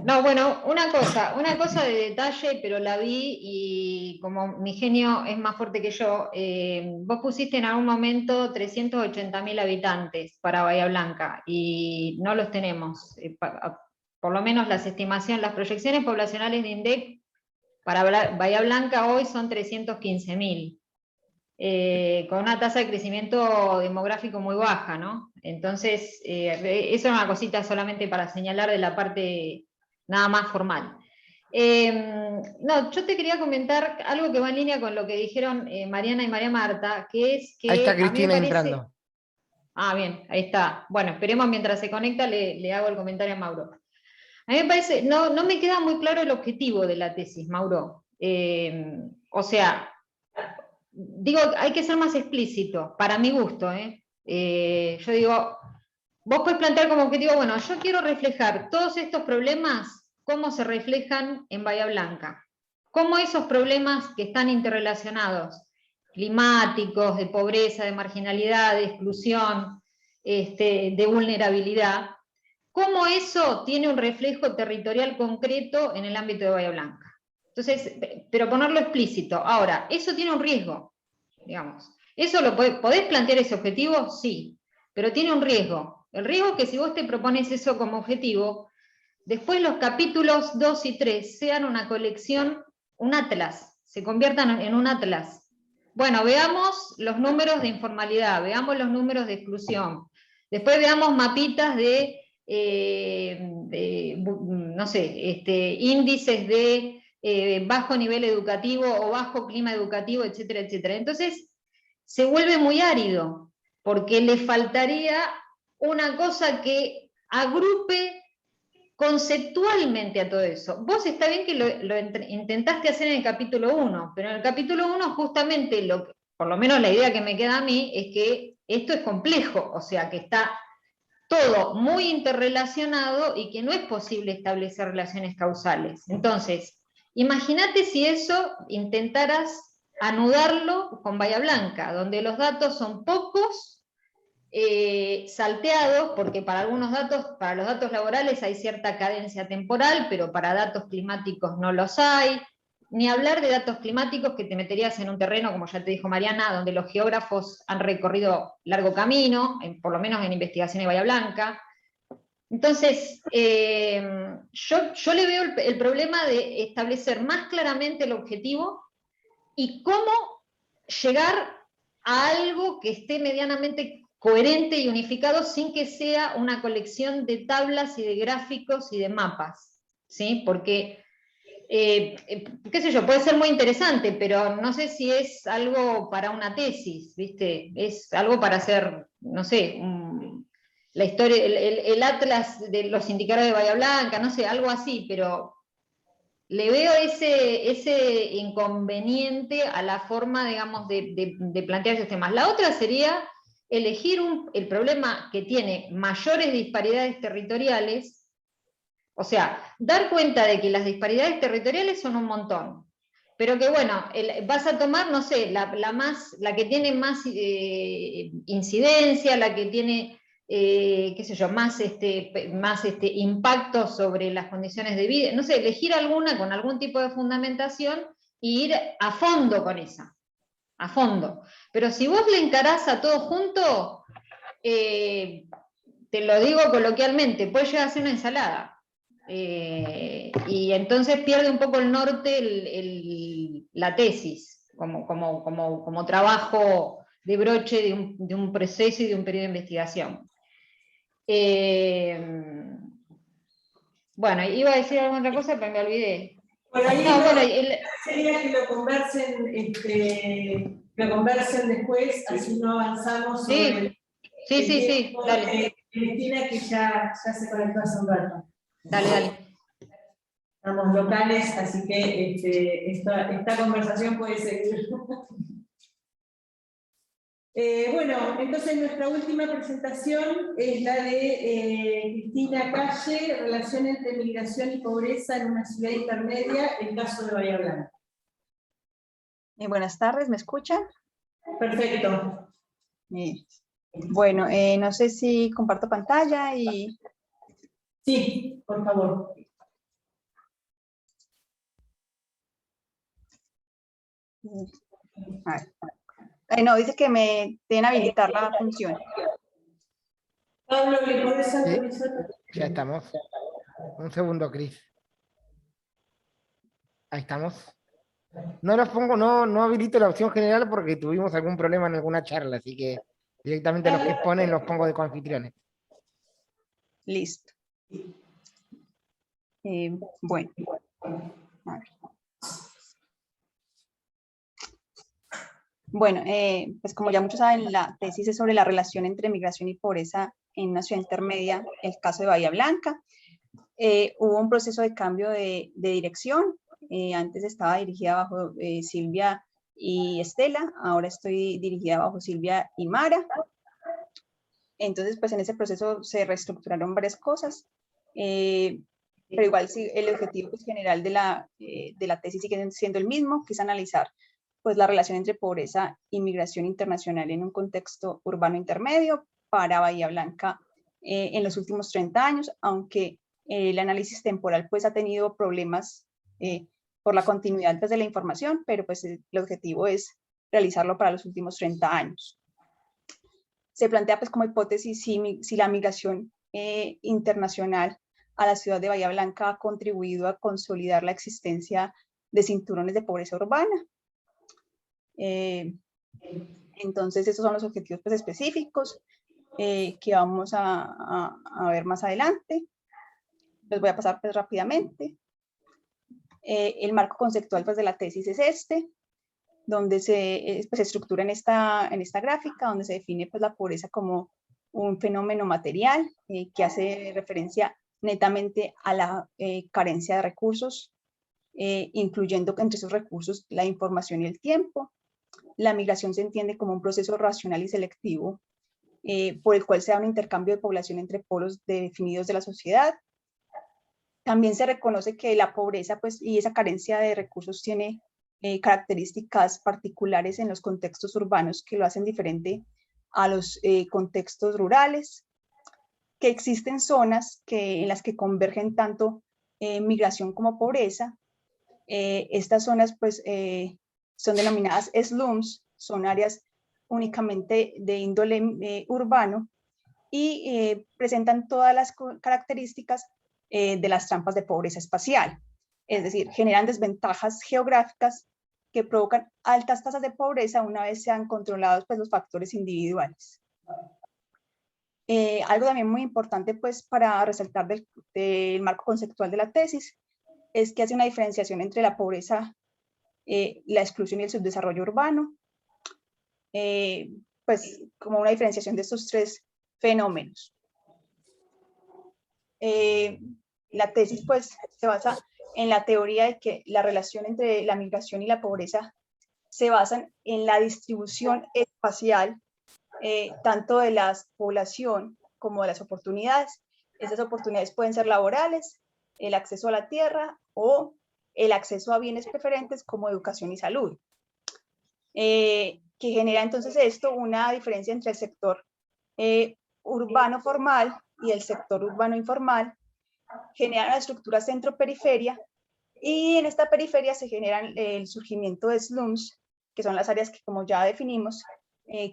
No, bueno, una cosa de detalle, pero la vi y como mi genio es más fuerte que yo, vos pusiste en algún momento 380.000 habitantes para Bahía Blanca y no los tenemos. Por lo menos las estimaciones, las proyecciones poblacionales de INDEC para Bahía Blanca hoy son 315.000. Con una tasa de crecimiento demográfico muy baja, ¿no? Entonces, eso es una cosita solamente para señalar de la parte nada más formal. No, yo te quería comentar algo que va en línea con lo que dijeron Mariana y María Marta, que es que Ahí está a mí me Cristina parece... entrando. Ah, bien, ahí está. Bueno, esperemos mientras se conecta, le hago el comentario a Mauro. A mí me parece, no me queda muy claro el objetivo de la tesis, Mauro. O sea, digo, hay que ser más explícito, para mi gusto. Yo digo, vos podés plantear como objetivo, bueno, yo quiero reflejar todos estos problemas, cómo se reflejan en Bahía Blanca. Cómo esos problemas que están interrelacionados, climáticos, de pobreza, de marginalidad, de exclusión, de vulnerabilidad, cómo eso tiene un reflejo territorial concreto en el ámbito de Bahía Blanca. Entonces, pero ponerlo explícito. Ahora, eso tiene un riesgo, digamos. ¿Eso podés plantear ese objetivo? Sí, pero tiene un riesgo. El riesgo es que si vos te propones eso como objetivo, después los capítulos 2 y 3 sean una colección, un atlas, se conviertan en un atlas. Bueno, veamos los números de informalidad, veamos los números de exclusión, después veamos mapitas de no sé, índices de bajo nivel educativo o bajo clima educativo, etcétera, etcétera. Entonces, se vuelve muy árido, porque le faltaría una cosa que agrupe conceptualmente a todo eso. Vos está bien que lo intentaste hacer en el capítulo 1, pero en el capítulo 1 justamente, por lo menos la idea que me queda a mí, es que esto es complejo, o sea, que está todo muy interrelacionado y que no es posible establecer relaciones causales. Entonces, imagínate si eso intentaras anudarlo con Bahía Blanca, donde los datos son pocos, salteados, porque para algunos datos, para los datos laborales hay cierta cadencia temporal, pero para datos climáticos no los hay. Ni hablar de datos climáticos que te meterías en un terreno, como ya te dijo Mariana, donde los geógrafos han recorrido largo camino, por lo menos en investigación de Bahía Blanca. Entonces, yo le veo el problema de establecer más claramente el objetivo y cómo llegar a algo que esté medianamente coherente y unificado sin que sea una colección de tablas y de gráficos y de mapas, ¿sí? Porque, qué sé yo, puede ser muy interesante, pero no sé si es algo para una tesis, ¿viste? Es algo para hacer, no sé, la historia, el atlas de los indicadores de Bahía Blanca, no sé, algo así, pero le veo ese inconveniente a la forma, digamos, de plantear esos temas. La otra sería elegir el problema que tiene mayores disparidades territoriales, o sea, dar cuenta de que las disparidades territoriales son un montón, pero que bueno, vas a tomar, no sé, la que tiene más incidencia, la que tiene qué sé yo, más impacto sobre las condiciones de vida, no sé, elegir alguna con algún tipo de fundamentación e ir a fondo con esa, a fondo. Pero si vos le encarás a todo junto, te lo digo coloquialmente, puede llegar a ser una ensalada. Y entonces pierde un poco el norte la tesis, como trabajo de broche de un proceso y de un periodo de investigación. Bueno, iba a decir alguna otra cosa, pero me olvidé. Bueno, ahí No, bueno, sería que lo conversen después, así no avanzamos sobre sí, dale. Cristina, que ya se conectó hace un rato. Dale. Estamos locales, así que esta conversación puede seguir. Bueno, entonces nuestra última presentación es la de Cristina Calle, relación entre migración y pobreza en una ciudad intermedia, el caso de Bahía Blanca. Buenas tardes, ¿me escuchan? Perfecto. Bueno, no sé si comparto pantalla y... Sí, por favor. A ver. No, dice que me deben habilitar la función. Pablo, ¿le podés ¿Sí? actualizar? Ya estamos. Un segundo, Cris. Ahí estamos. No los pongo, no habilito la opción general porque tuvimos algún problema en alguna charla, así que directamente los que exponen los pongo de coanfitriones. Listo. Bueno. A ver. Bueno, pues como ya muchos saben, la tesis es sobre la relación entre migración y pobreza en una ciudad intermedia, el caso de Bahía Blanca. Hubo un proceso de cambio de dirección. Antes estaba dirigida bajo Silvia y Estela, ahora estoy dirigida bajo Silvia y Mara. Entonces, pues en ese proceso se reestructuraron varias cosas, pero igual sí, el objetivo pues, general de la tesis sigue siendo el mismo, que es analizar pues, la relación entre pobreza y migración internacional en un contexto urbano intermedio para Bahía Blanca en los últimos 30 años, aunque el análisis temporal pues, ha tenido problemas por la continuidad pues, de la información, pero pues, el objetivo es realizarlo para los últimos 30 años. Se plantea pues como hipótesis si la migración internacional a la ciudad de Bahía Blanca ha contribuido a consolidar la existencia de cinturones de pobreza urbana. Entonces esos son los objetivos pues, específicos que vamos a ver más adelante. Los voy a pasar pues, rápidamente. El marco conceptual pues, de la tesis es este, donde se estructura en esta gráfica, donde se define pues, la pobreza como un fenómeno material que hace referencia netamente a la carencia de recursos, incluyendo entre esos recursos la información y el tiempo. La migración se entiende como un proceso racional y selectivo por el cual se da un intercambio de población entre polos definidos de la sociedad. También se reconoce que la pobreza pues, y esa carencia de recursos tiene características particulares en los contextos urbanos que lo hacen diferente a los contextos rurales, que existen zonas en las que convergen tanto migración como pobreza. Estas zonas pues, son denominadas slums, son áreas únicamente de índole urbano y presentan todas las características de las trampas de pobreza espacial, es decir, generan desventajas geográficas que provocan altas tasas de pobreza una vez sean controlados pues, los factores individuales. Algo también muy importante pues, para resaltar del marco conceptual de la tesis es que hace una diferenciación entre la pobreza, la exclusión y el subdesarrollo urbano, pues como una diferenciación de estos tres fenómenos. La tesis pues se basa en la teoría de que la relación entre la migración y la pobreza se basan en la distribución espacial tanto de la población como de las oportunidades. Esas oportunidades pueden ser laborales, el acceso a la tierra o el acceso a bienes preferentes como educación y salud. Que genera entonces esto una diferencia entre el sector urbano formal y el sector urbano informal, genera una estructura centro-periferia y en esta periferia se generan el surgimiento de slums, que son las áreas que como ya definimos,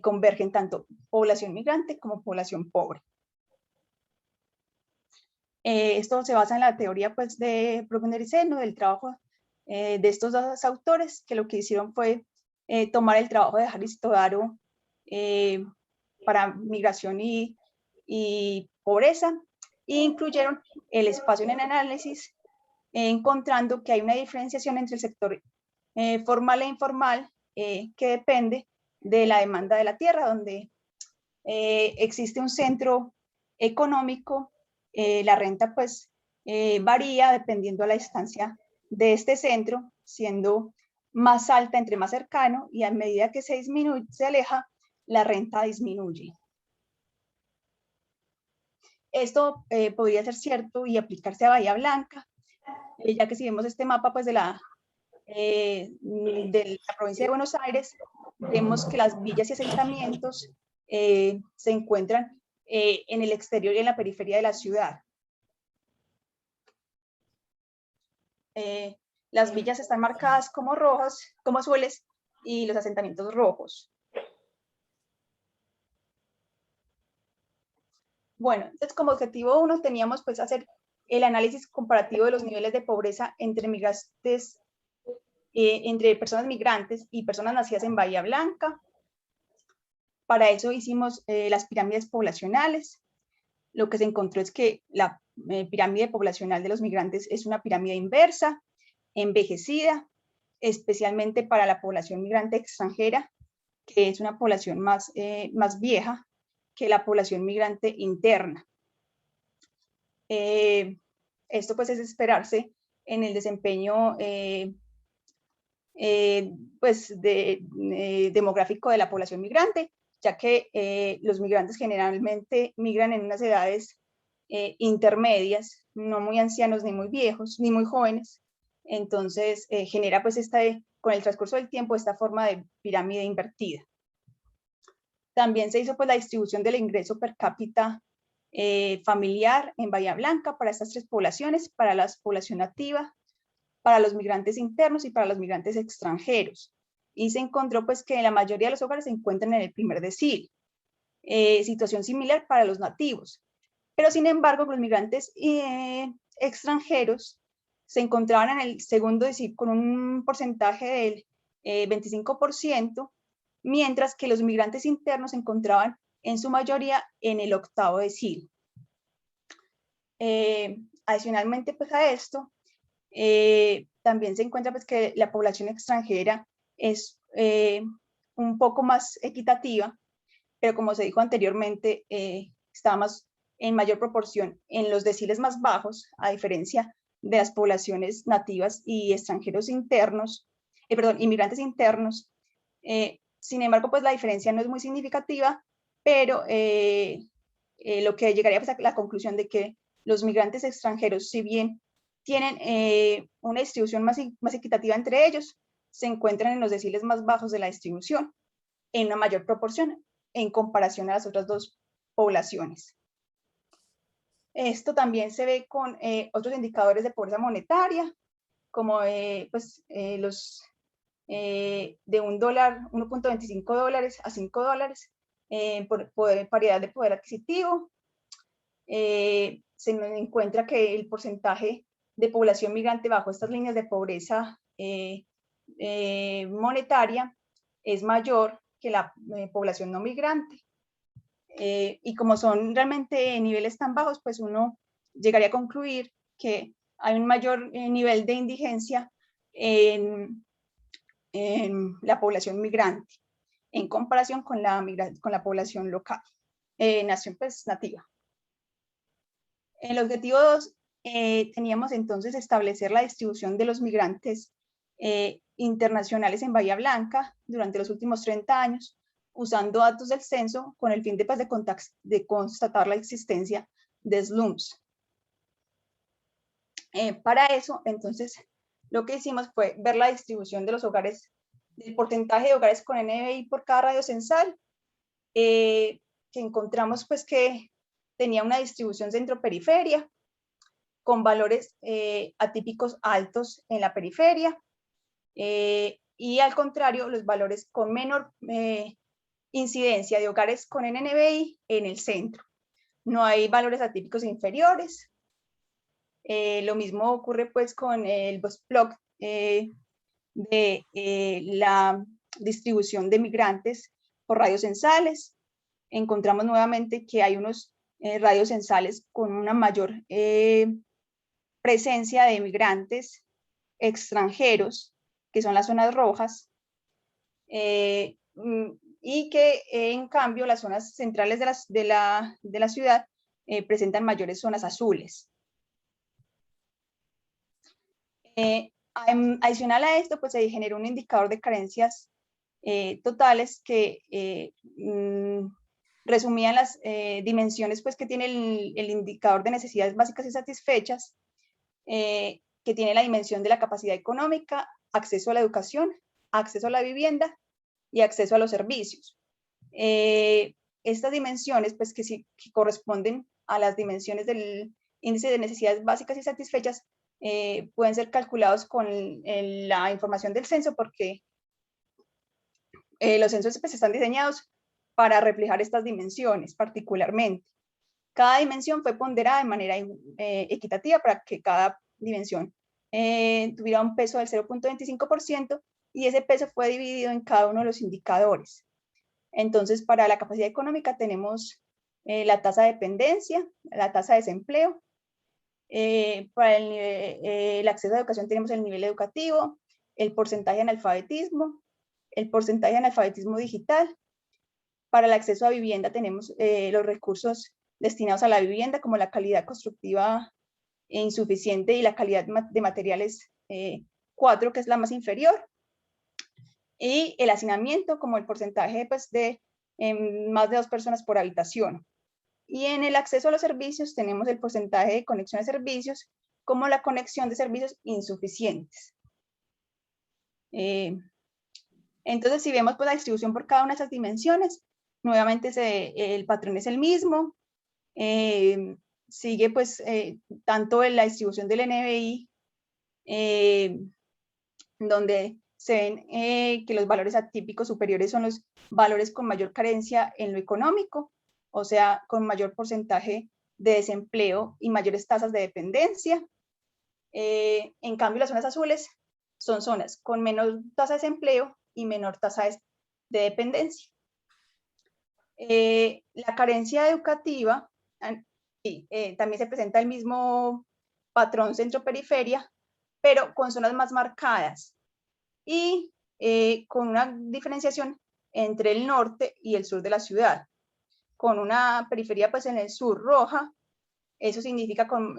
convergen tanto población migrante como población pobre. Esto se basa en la teoría pues, de Bruckner y Seno, del trabajo de estos dos autores, que lo que hicieron fue tomar el trabajo de Harris Todaro para migración y pobreza, e incluyeron el espacio en el análisis, encontrando que hay una diferenciación entre el sector formal e informal, que depende de la demanda de la tierra, donde existe un centro económico, la renta pues varía dependiendo de la distancia de este centro, siendo más alta entre más cercano, y a medida que se aleja, la renta disminuye. Esto podría ser cierto y aplicarse a Bahía Blanca, ya que si vemos este mapa pues, de la provincia de Buenos Aires, vemos que las villas y asentamientos se encuentran en el exterior y en la periferia de la ciudad. Las villas están marcadas como rojas, como azules, y los asentamientos rojos. Bueno, entonces como objetivo 1 teníamos pues hacer el análisis comparativo de los niveles de pobreza entre migrantes, entre personas migrantes y personas nacidas en Bahía Blanca. Para eso hicimos las pirámides poblacionales. Lo que se encontró es que la pirámide poblacional de los migrantes es una pirámide inversa, envejecida, especialmente para la población migrante extranjera, que es una población más vieja que la población migrante interna. Esto pues es esperarse en el desempeño demográfico de la población migrante, ya que los migrantes generalmente migran en unas edades intermedias, no muy ancianos ni muy viejos, ni muy jóvenes. Entonces genera pues con el transcurso del tiempo esta forma de pirámide invertida. También se hizo pues la distribución del ingreso per cápita familiar en Bahía Blanca para estas tres poblaciones, para la población nativa, para los migrantes internos y para los migrantes extranjeros. Y se encontró pues que la mayoría de los hogares se encuentran en el primer decil. Situación similar para los nativos. Pero sin embargo, los migrantes extranjeros se encontraban en el segundo decil con un porcentaje del 25%, mientras que los migrantes internos se encontraban en su mayoría en el octavo decil. Adicionalmente pues a esto, también se encuentra pues que la población extranjera es un poco más equitativa, pero como se dijo anteriormente, está en mayor proporción en los deciles más bajos, a diferencia de las poblaciones nativas y extranjeros internos, inmigrantes internos. Sin embargo, pues la diferencia no es muy significativa, pero lo que llegaría pues a la conclusión de que los migrantes extranjeros, si bien tienen una distribución más equitativa entre ellos, se encuentran en los deciles más bajos de la distribución, en una mayor proporción en comparación a las otras dos poblaciones. Esto también se ve con otros indicadores de pobreza monetaria, como los de $1, 1.25 dólares a 5 dólares por paridad de poder adquisitivo. Se encuentra que el porcentaje de población migrante bajo estas líneas de pobreza monetaria es mayor que la población no migrante. Y como son realmente niveles tan bajos, pues uno llegaría a concluir que hay un mayor nivel de indigencia en la población migrante en comparación con la población local, nación pues nativa. En el objetivo 2 teníamos entonces establecer la distribución de los migrantes internacionales en Bahía Blanca durante los últimos 30 años, usando datos del censo con el fin de constatar la existencia de slums. Para eso, entonces, lo que hicimos fue ver la distribución de los hogares, del porcentaje de hogares con NBI por cada radio censal, que encontramos pues que tenía una distribución centro-periferia, con valores atípicos altos en la periferia, y al contrario, los valores con menor incidencia de hogares con NBI en el centro. No hay valores atípicos inferiores. Lo mismo ocurre pues con el BOSPLOC de la distribución de migrantes por radios censales. Encontramos nuevamente que hay unos radios censales con una mayor presencia de migrantes extranjeros, que son las zonas rojas, y que en cambio las zonas centrales de la ciudad presentan mayores zonas azules. Adicional a esto, pues se generó un indicador de carencias totales que resumían las dimensiones pues, que tiene el indicador de necesidades básicas y satisfechas, que tiene la dimensión de la capacidad económica, acceso a la educación, acceso a la vivienda y acceso a los servicios. Estas dimensiones, pues que corresponden a las dimensiones del índice de necesidades básicas y satisfechas, pueden ser calculados con la información del censo, porque los censos pues, están diseñados para reflejar estas dimensiones particularmente. Cada dimensión fue ponderada de manera equitativa para que cada dimensión tuviera un peso del 0.25% y ese peso fue dividido en cada uno de los indicadores. Entonces, para la capacidad económica tenemos la tasa de dependencia, la tasa de desempleo. Para el acceso a educación tenemos el nivel educativo, el porcentaje de analfabetismo, el porcentaje de analfabetismo digital. Para el acceso a vivienda tenemos los recursos destinados a la vivienda, como la calidad constructiva insuficiente y la calidad de materiales 4, que es la más inferior. Y el hacinamiento, como el porcentaje pues, de más de 2 personas por habitación. Y en el acceso a los servicios tenemos el porcentaje de conexión a servicios, como la conexión de servicios insuficientes. Entonces, si vemos pues, la distribución por cada una de esas dimensiones, nuevamente el patrón es el mismo. Sigue pues tanto en la distribución del NBI, donde se ven que los valores atípicos superiores son los valores con mayor carencia en lo económico, o sea, con mayor porcentaje de desempleo y mayores tasas de dependencia. En cambio, las zonas azules son zonas con menor tasa de desempleo y menor tasa de dependencia. La carencia educativa, también se presenta el mismo patrón centro-periferia, pero con zonas más marcadas y con una diferenciación entre el norte y el sur de la ciudad, con una periferia pues en el sur roja. Eso significa con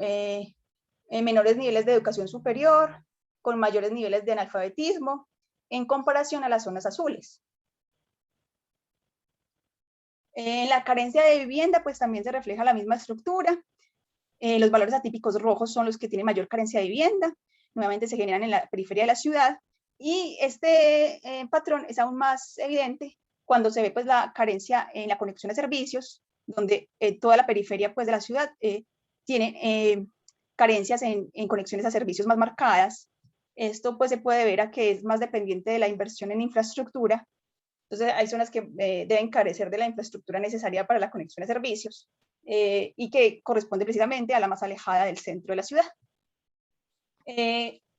menores niveles de educación superior, con mayores niveles de analfabetismo, en comparación a las zonas azules. En la carencia de vivienda, pues también se refleja la misma estructura. Los valores atípicos rojos son los que tienen mayor carencia de vivienda, nuevamente se generan en la periferia de la ciudad, y este patrón es aún más evidente cuando se ve pues, la carencia en la conexión de servicios, donde toda la periferia pues, de la ciudad tiene carencias en conexiones a servicios más marcadas. Esto pues, se puede ver a que es más dependiente de la inversión en infraestructura. Entonces hay zonas que deben carecer de la infraestructura necesaria para la conexión de servicios y que corresponde precisamente a la más alejada del centro de la ciudad.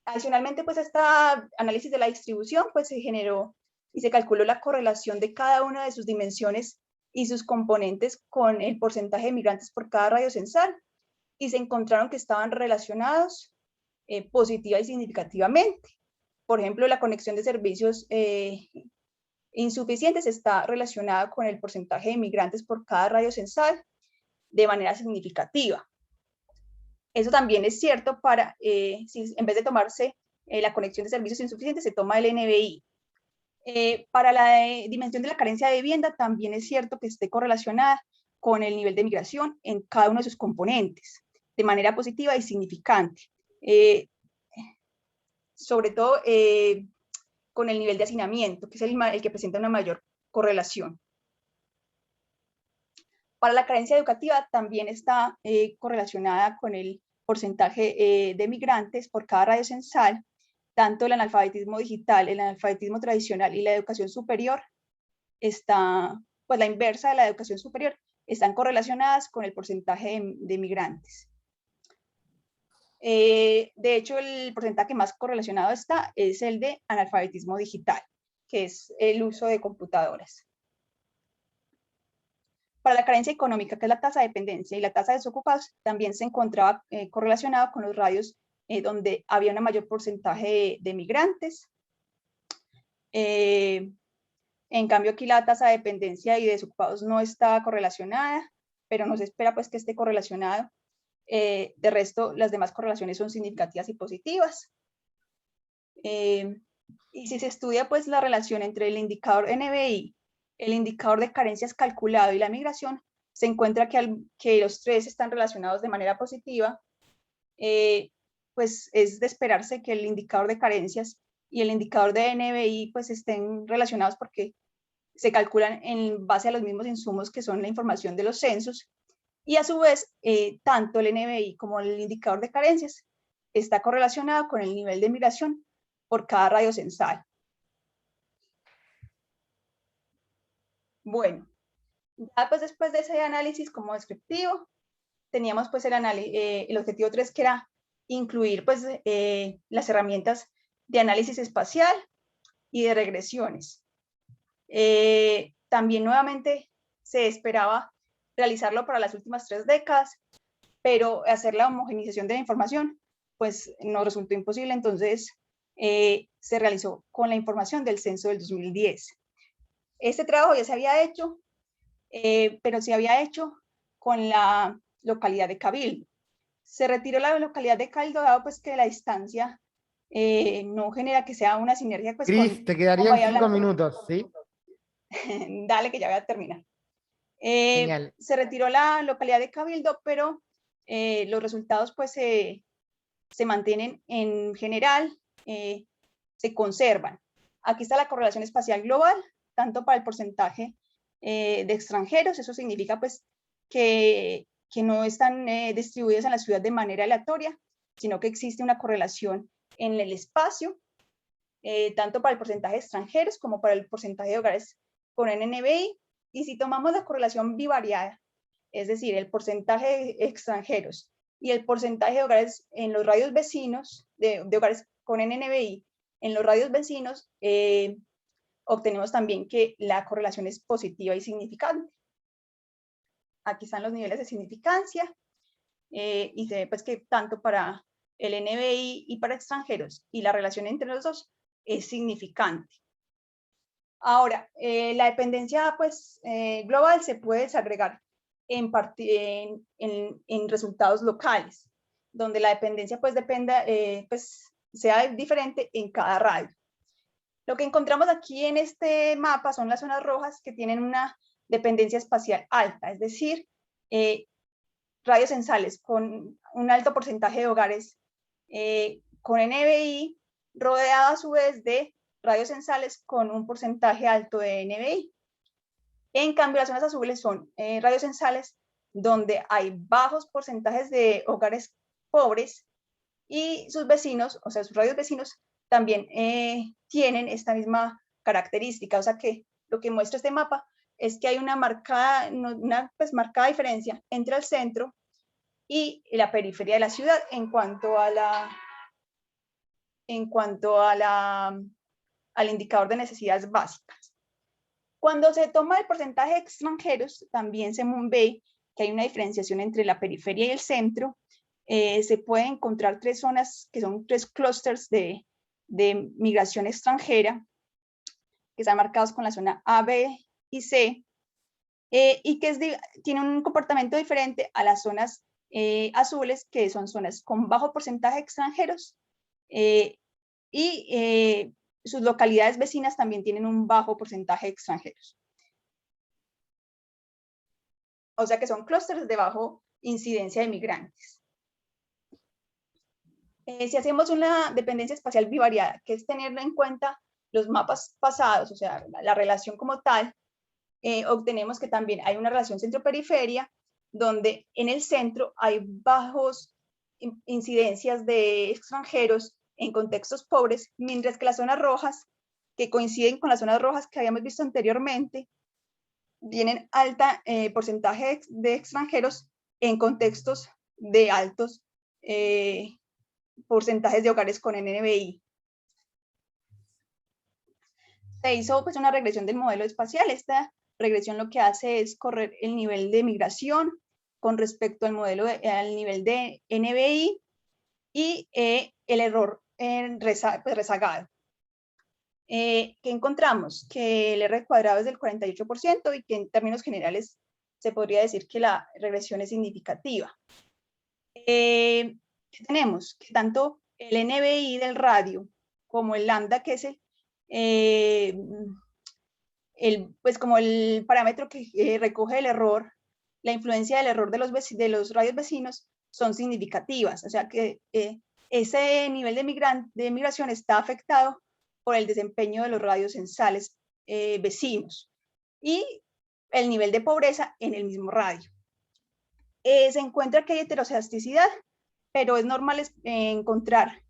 Adicionalmente, pues este análisis de la distribución pues, se generó y se calculó la correlación de cada una de sus dimensiones y sus componentes con el porcentaje de migrantes por cada radio censal, y se encontraron que estaban relacionados positiva y significativamente. Por ejemplo, la conexión de servicios insuficientes está relacionada con el porcentaje de migrantes por cada radio censal de manera significativa. Eso también es cierto para, si en vez de tomarse la conexión de servicios insuficientes, se toma el NBI. Para la dimensión de la carencia de vivienda, también es cierto que esté correlacionada con el nivel de migración en cada uno de sus componentes, de manera positiva y significante. Sobre todo con el nivel de hacinamiento, que es el que presenta una mayor correlación. Para la carencia educativa también está correlacionada con el porcentaje de migrantes por cada radio censal, tanto el analfabetismo digital, el analfabetismo tradicional y la educación superior, pues la inversa de la educación superior, están correlacionadas con el porcentaje de migrantes. De hecho, el porcentaje más correlacionado es el de analfabetismo digital, que es el uso de computadoras. Para la carencia económica, que es la tasa de dependencia y la tasa de desocupados, también se encontraba correlacionado con los radios donde había un mayor porcentaje de migrantes. En cambio, aquí la tasa de dependencia y de desocupados no está correlacionada, pero no se espera pues, que esté correlacionado. De resto, las demás correlaciones son significativas y positivas. Y si se estudia pues, la relación entre el indicador NBI, el indicador de carencias calculado y la migración, se encuentra que los tres están relacionados de manera positiva. Pues es de esperarse que el indicador de carencias y el indicador de NBI pues, estén relacionados porque se calculan en base a los mismos insumos que son la información de los censos. Y a su vez, tanto el NBI como el indicador de carencias está correlacionado con el nivel de migración por cada radio censal. Bueno, ya pues después de ese análisis como descriptivo, teníamos pues el objetivo 3, que era incluir pues las herramientas de análisis espacial y de regresiones. También nuevamente se esperaba realizarlo para las últimas 3 décadas, pero hacer la homogeneización de la información pues nos resultó imposible, entonces se realizó con la información del censo del 2010. Este trabajo ya se había hecho, pero se había hecho con la localidad de Cabildo. Se retiró la localidad de Cabildo, dado pues que la distancia no genera que sea una sinergia pues Cris, te quedarían 5 minutos, ¿sí? Dale, que ya voy a terminar. Genial. Se retiró la localidad de Cabildo, pero los resultados pues se mantienen en general, se conservan. Aquí está la correlación espacial global, tanto para el porcentaje de extranjeros, eso significa pues que no están distribuidas en la ciudad de manera aleatoria, sino que existe una correlación en el espacio, tanto para el porcentaje de extranjeros como para el porcentaje de hogares con NNBI. Y si tomamos la correlación bivariada, es decir, el porcentaje de extranjeros y el porcentaje de hogares en los radios vecinos, de hogares con NNBI, en los radios vecinos, obtenemos también que la correlación es positiva y significante. Aquí están los niveles de significancia, y se ve pues que tanto para el NBI y para extranjeros, y la relación entre los dos es significante. Ahora, la dependencia pues, global se puede desagregar en resultados locales, donde la dependencia pues dependa, pues sea diferente en cada radio. Lo que encontramos aquí en este mapa son las zonas rojas que tienen una dependencia espacial alta, es decir, radios censales con un alto porcentaje de hogares con NBI, rodeada a su vez de radios censales con un porcentaje alto de NBI. En cambio, las zonas azules son radios censales donde hay bajos porcentajes de hogares pobres y sus vecinos, o sea, sus radios vecinos, también tienen esta misma característica. O sea que lo que muestra este mapa es que hay una marcada diferencia entre el centro y la periferia de la ciudad en cuanto al indicador de necesidades básicas. Cuando se toma el porcentaje de extranjeros, también se ve que hay una diferenciación entre la periferia y el centro. Se pueden encontrar 3 zonas que son 3 clústeres de migración extranjera, que están marcados con la zona A, B y C, y que tienen un comportamiento diferente a las zonas azules, que son zonas con bajo porcentaje de extranjeros, y sus localidades vecinas también tienen un bajo porcentaje de extranjeros. O sea que son clústeres de bajo incidencia de migrantes. Si hacemos una dependencia espacial bivariada, que es tener en cuenta los mapas pasados, o sea, la relación como tal, obtenemos que también hay una relación centro-periferia, donde en el centro hay bajos incidencias de extranjeros en contextos pobres, mientras que las zonas rojas, que coinciden con las zonas rojas que habíamos visto anteriormente, tienen alta porcentaje de extranjeros en contextos de altos porcentajes de hogares con NNBI. Se hizo pues una regresión del modelo espacial. Esta regresión lo que hace es correr el nivel de migración con respecto al modelo al nivel de NBI y el error rezagado. ¿Qué encontramos? Que el R cuadrado es del 48% y que en términos generales se podría decir que la regresión es significativa. ¿Qué tenemos? Que tanto el NBI del radio como el lambda, que es pues como el parámetro que recoge el error, la influencia del error de los radios vecinos, son significativas. O sea que ese nivel de migración está afectado por el desempeño de los radios censales vecinos y el nivel de pobreza en el mismo radio. Se encuentra que hay heteroceasticidad, pero es normal encontrar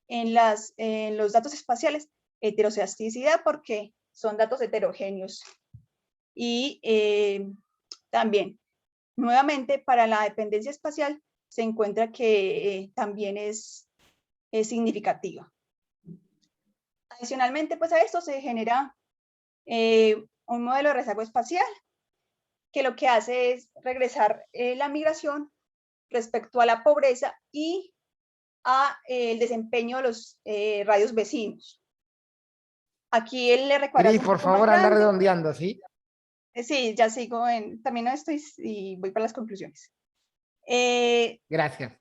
en los datos espaciales heteroceasticidad porque son datos heterogéneos. Y también, nuevamente, para la dependencia espacial se encuentra que también es significativa. Adicionalmente, pues a esto se genera un modelo de rezago espacial, que lo que hace es regresar la migración respecto a la pobreza y a el desempeño de los radios vecinos. Aquí el R cuadrado Cris, es un por poco más favor, anda grande. redondeando, ¿sí? Sí, ya sigo, también no estoy y voy para las conclusiones. Gracias.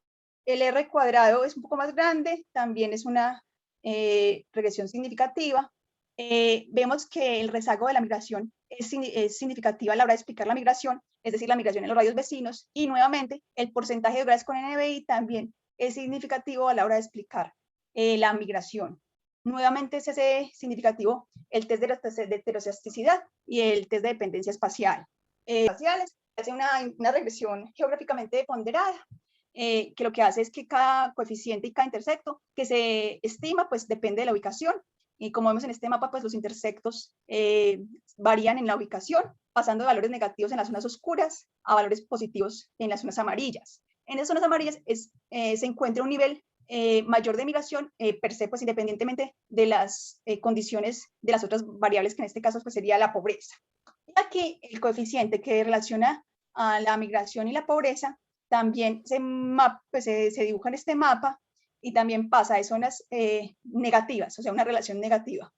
El R cuadrado es un poco más grande, también es una regresión significativa. Vemos que el rezago de la migración es significativa a la hora de explicar la migración, es decir, la migración en los radios vecinos, y nuevamente el porcentaje de hogares con NBI también es significativo a la hora de explicar la migración. Nuevamente se hace significativo el test de heterocesticidad y el test de dependencia espacial. Espaciales hace una regresión geográficamente ponderada, que lo que hace es que cada coeficiente y cada intersecto que se estima, pues depende de la ubicación. Y como vemos en este mapa, pues los intersectos varían en la ubicación, pasando de valores negativos en las zonas oscuras a valores positivos en las zonas amarillas. En las zonas amarillas se encuentra un nivel mayor de migración per se, pues independientemente de las condiciones de las otras variables, que en este caso pues, sería la pobreza. Y aquí el coeficiente que relaciona a la migración y la pobreza también se dibuja en este mapa y también pasa de zonas negativas, o sea, una relación negativa,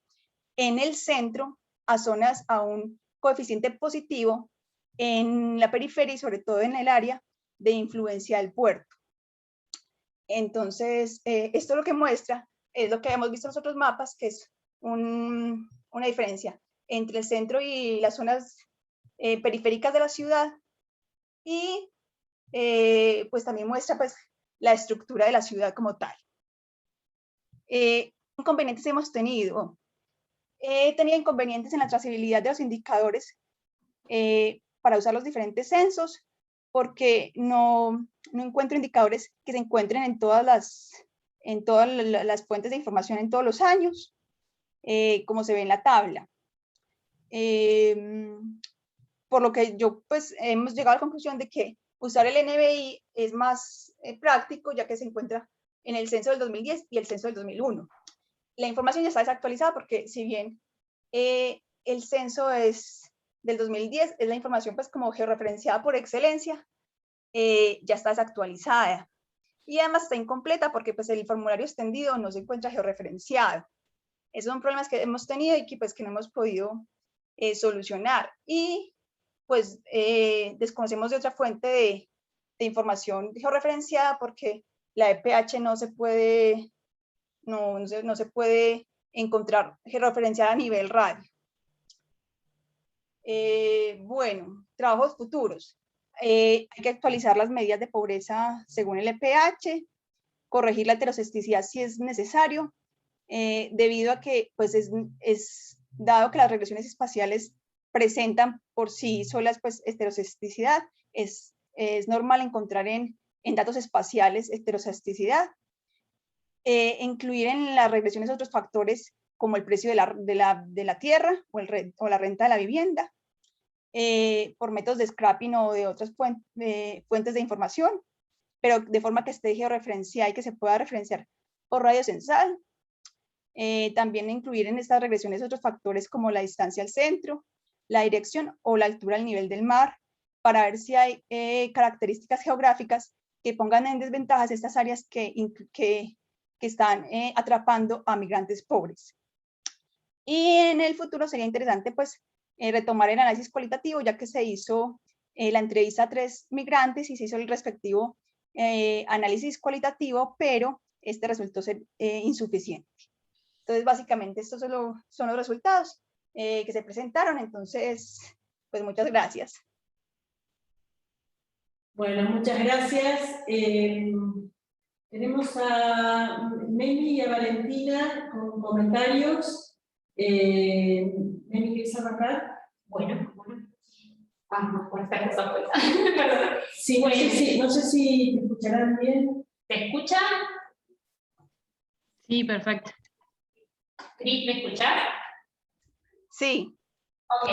en el centro a zonas a un coeficiente positivo en la periferia y sobre todo en el área de influencia del puerto. Entonces, esto lo que muestra es lo que hemos visto en los otros mapas, que es una diferencia entre el centro y las zonas periféricas de la ciudad, y pues también muestra pues, la estructura de la ciudad como tal. Inconvenientes hemos tenido. He tenido inconvenientes en la trazabilidad de los indicadores para usar los diferentes censos, porque no encuentro indicadores que se encuentren en todas las fuentes de información en todos los años, como se ve en la tabla. Por lo que yo, pues, hemos llegado a la conclusión de que usar el NBI es más práctico, ya que se encuentra en el censo del 2010 y el censo del 2001. La información ya está desactualizada porque si bien el censo es del 2010, es la información pues como georreferenciada por excelencia, ya está desactualizada. Y además está incompleta porque pues el formulario extendido no se encuentra georreferenciado. Esos son problemas que hemos tenido y que pues que no hemos podido solucionar. Y pues desconocemos de otra fuente de información georreferenciada porque la EPH no se puede encontrar georreferenciada a nivel radio. Bueno, trabajos futuros. Hay que actualizar las medidas de pobreza según el EPH, corregir la heterocesticidad si es necesario, debido a que pues dado que las regresiones espaciales presentan por sí solas pues heterocesticidad, es normal encontrar en datos espaciales heterocesticidad. Incluir en las regresiones otros factores como el precio de la tierra o la renta de la vivienda, por métodos de scrapping o de otras fuentes de información, pero de forma que esté georreferenciada y que se pueda referenciar por radio censal. También incluir en estas regresiones otros factores como la distancia al centro, la dirección o la altura al nivel del mar, para ver si hay características geográficas que pongan en desventajas estas áreas que están atrapando a migrantes pobres. Y en el futuro sería interesante pues retomar el análisis cualitativo, ya que se hizo la entrevista a 3 migrantes y se hizo el respectivo análisis cualitativo, pero este resultó ser insuficiente. Entonces básicamente estos son los resultados que se presentaron. Entonces pues muchas gracias. Bueno, muchas gracias. Tenemos a Memi y a Valentina con comentarios. Memi, ¿quieres arrancar? Bueno. Vamos con esta cosa pues. Perdón. Sí, bueno, sí, no sé si te escucharán bien. ¿Te escuchan? Sí, perfecto. Cris, ¿me escuchás? Sí. Ok.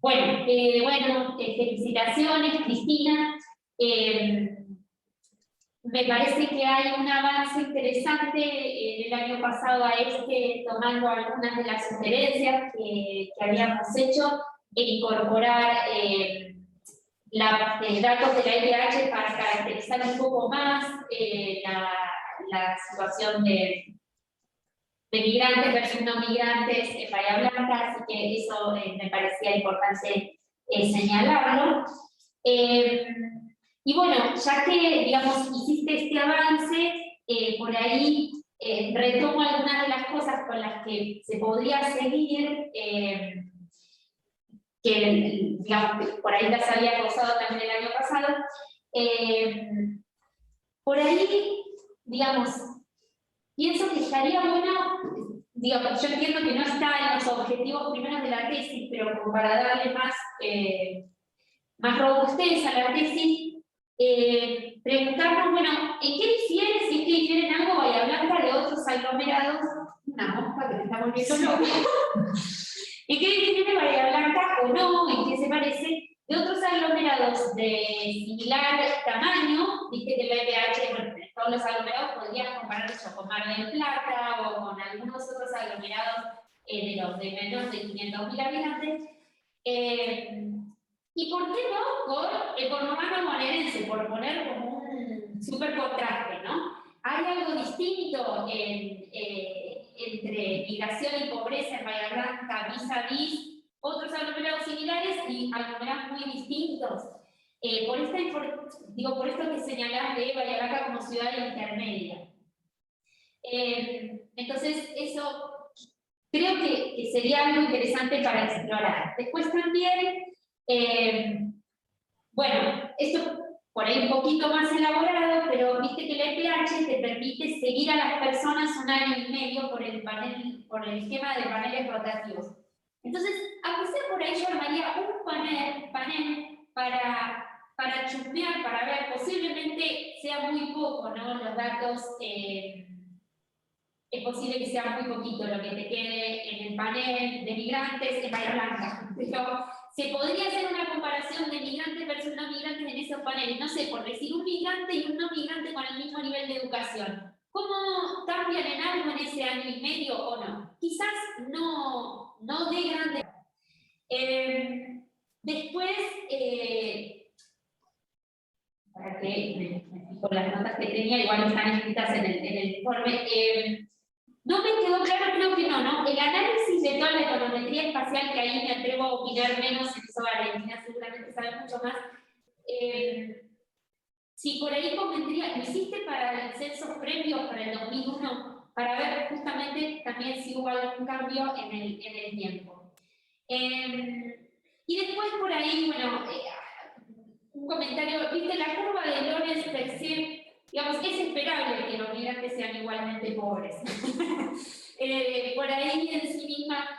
Bueno, felicitaciones, Cristina. Me parece que hay un avance interesante el año pasado a tomando algunas de las sugerencias que habíamos hecho, en incorporar datos de la IPH para caracterizar un poco más la situación de migrantes versus no migrantes en Bahía Blanca, así que eso me parecía importante señalarlo. Y bueno, ya que, digamos, hiciste este avance, por ahí retomo algunas de las cosas con las que se podría seguir, que, digamos, por ahí las había gozado también el año pasado. Por ahí, digamos, pienso que estaría bueno, digamos, yo entiendo que no está en los objetivos primeros de la tesis, pero como para darle más robustez a la tesis, preguntarnos, bueno, ¿en qué difieren algo Bahía Blanca de otros aglomerados? Una mosca que te está volviendo loco. ¿En qué difiere Bahía Blanca o no? ¿En qué se parece de otros aglomerados de similar tamaño? Viste que el IPH, bueno, todos los aglomerados podrían compararlos con Mar del Plata o con algunos otros aglomerados de los de menos de 500.000 habitantes. ¿Y por qué no con el conurbano bonaerense? Por poner como un super contraste, ¿no? Hay algo distinto entre migración y pobreza en Bahía Blanca vis-a-vis otros aglomerados similares y aglomerados muy distintos. Por esto que señalás de Bahía Blanca como ciudad intermedia. Entonces, eso creo que sería algo interesante para explorar. Después también, bueno, esto por ahí un poquito más elaborado, pero viste que el EPH te permite seguir a las personas 1 año y medio por el esquema de paneles rotativos. Entonces, aunque sea por ahí, yo armaría un panel para chusmear, para ver, posiblemente sea muy poco, ¿no? Los datos, es posible que sea muy poquito lo que te quede en el panel de migrantes en Bahía Blanca. Pero se podría hacer una comparación de migrantes versus no migrantes en esos paneles. No sé, por decir un migrante y un no migrante con el mismo nivel de educación. ¿Cómo cambian en algo en ese año y medio o no? Quizás no de grande. Después, para que me fijo las notas que tenía, igual están escritas en el informe. No me quedó claro, creo que no. El análisis de toda la econometría espacial, que ahí me atrevo a opinar menos, en eso Valentina seguramente sabe mucho más. Si por ahí convendría, lo hiciste para el censo previo, para el 2001, para ver justamente también si hubo algún cambio en el tiempo. Y después por ahí, bueno, un comentario, viste la curva de Lorenz per se. Digamos, es esperable que los migrantes sean igualmente pobres. Por ahí en sí misma,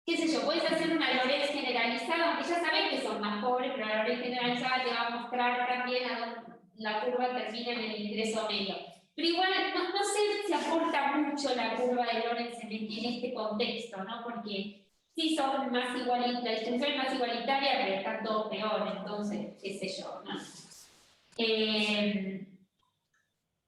qué sé yo, puedes hacer una Lorenz generalizada, aunque ya sabes que son más pobres, pero la Lorenz generalizada te va a mostrar también a dónde la curva termina en el ingreso medio. Pero igual, no sé si aporta mucho la curva de Lorenz en este contexto, ¿no? Porque sí son más igualitarias, la distribución es más igualitaria, pero están todos peor, entonces, qué sé yo, ¿no?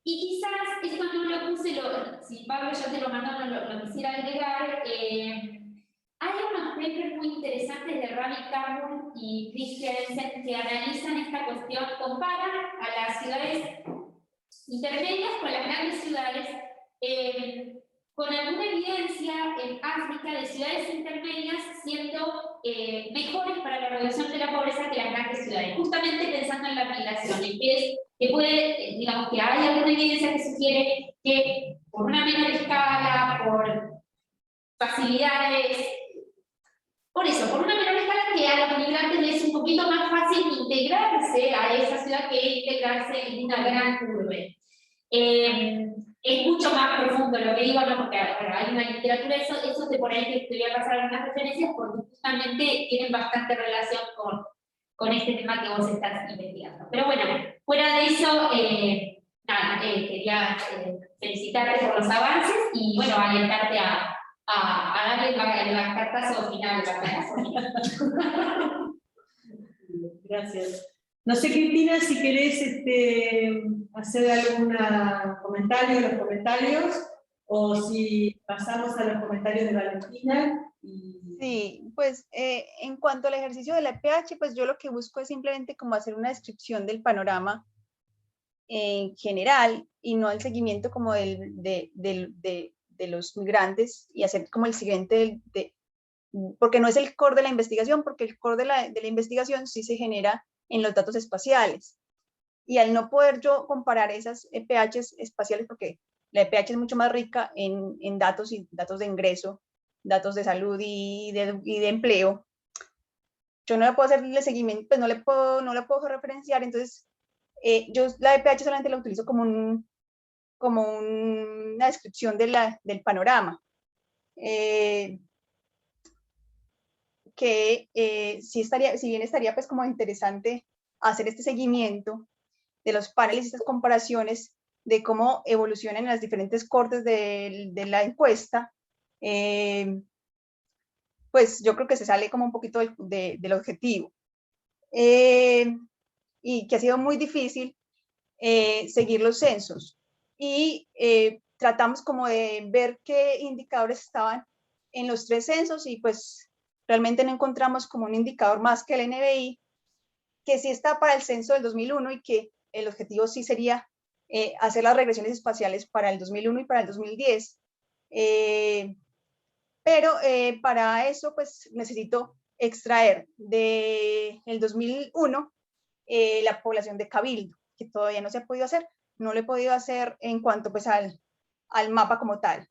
Y quizás, esto no lo puse, si Pablo ya te lo mandó, no lo quisiera agregar, hay unos papers muy interesantes de Ravi Carroll y Christiansen que analizan esta cuestión, comparan a las ciudades intermedias con las grandes ciudades, con alguna evidencia en África de ciudades intermedias siendo mejores para la reducción de la pobreza que las grandes ciudades, justamente pensando en la migración, en que puede, digamos que hay alguna evidencia que sugiere que por una menor escala, por facilidades, por eso, por una menor escala que a los migrantes les es un poquito más fácil integrarse a esa ciudad que integrarse en una gran urbe. Es mucho más profundo lo que digo, no porque bueno, hay una literatura, eso de por ahí que te voy a pasar algunas referencias porque justamente tienen bastante relación con este tema que vos estás investigando. Pero bueno, fuera de eso, nada, quería felicitarte por los avances y bueno, alentarte a a darle el cartazo final. Gracias. No sé, Cristina, si querés hacer algún comentario en los comentarios, o si pasamos a los comentarios de Valentina. Sí, pues en cuanto al ejercicio de la EPH, pues yo lo que busco es simplemente como hacer una descripción del panorama en general y no el seguimiento como de los migrantes, y hacer como el siguiente, porque no es el core de la investigación, porque el core de la investigación sí se genera en los datos espaciales. Y al no poder yo comparar esas EPHs espaciales, porque la EPH es mucho más rica en datos, y datos de ingreso, datos de salud y de empleo, yo no le puedo hacerle seguimiento, pues no le puedo referenciar. Entonces yo la EPH solamente la utilizo como una descripción del panorama. Si bien estaría pues como interesante hacer este seguimiento de los paneles y estas comparaciones de cómo evolucionan en las diferentes cortes de la encuesta, pues yo creo que se sale como un poquito del objetivo. Y que ha sido muy difícil seguir los censos. Y tratamos como de ver qué indicadores estaban en los 3 censos, y pues realmente no encontramos como un indicador más que el NBI, que sí está para el censo del 2001, y que el objetivo sí sería hacer las regresiones espaciales para el 2001 y para el 2010. Pero para eso pues necesito extraer del 2001 la población de Cabildo, que todavía no se ha podido hacer. No lo he podido hacer en cuanto pues al mapa como tal.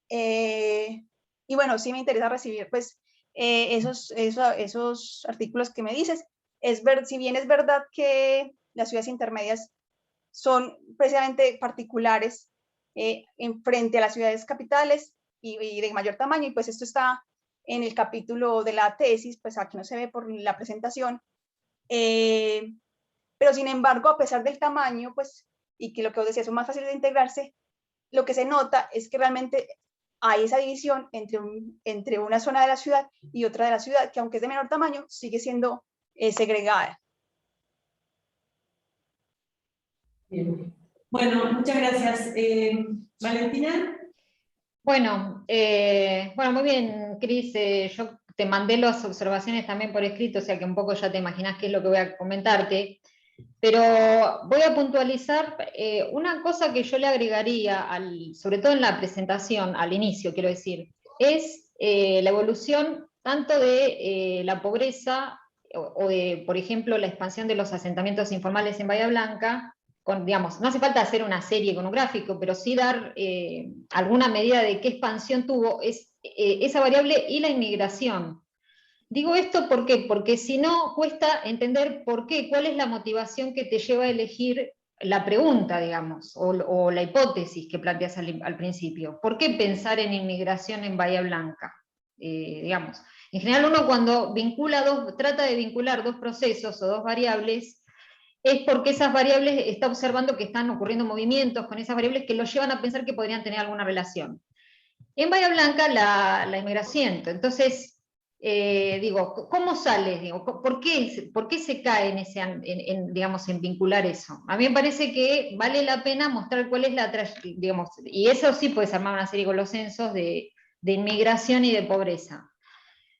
Y bueno, sí me interesa recibir pues esos artículos que me dices. Si bien es verdad que las ciudades intermedias son precisamente particulares en frente a las ciudades capitales y de mayor tamaño, y pues esto está en el capítulo de la tesis, pues aquí no se ve por la presentación, pero sin embargo, a pesar del tamaño, pues, y que lo que vos decías son más fáciles de integrarse, lo que se nota es que realmente hay esa división entre una zona de la ciudad y otra de la ciudad, que aunque es de menor tamaño, sigue siendo segregada. Bien. Bueno, muchas gracias. Valentina. Bueno, muy bien, Cris. Yo te mandé las observaciones también por escrito, o sea que un poco ya te imaginas qué es lo que voy a comentarte. Pero voy a puntualizar una cosa que yo le agregaría, sobre todo en la presentación, al inicio, quiero decir, es la evolución tanto de la pobreza o de, por ejemplo, la expansión de los asentamientos informales en Bahía Blanca. Digamos, no hace falta hacer una serie con un gráfico, pero sí dar alguna medida de qué expansión tuvo esa variable y la inmigración. Digo esto ¿por qué? Porque si no, cuesta entender por qué, cuál es la motivación que te lleva a elegir la pregunta, digamos, o la hipótesis que planteas al principio. ¿Por qué pensar en inmigración en Bahía Blanca? Digamos, en general uno cuando trata de vincular 2 procesos o 2 variables, es porque esas variables está observando que están ocurriendo movimientos con esas variables que lo llevan a pensar que podrían tener alguna relación. En Bahía Blanca la inmigración, entonces, digo, ¿cómo sale? Digo, ¿por qué se cae digamos, en vincular eso? A mí me parece que vale la pena mostrar cuál es digamos, y eso sí puedes armar una serie con los censos de inmigración y de pobreza.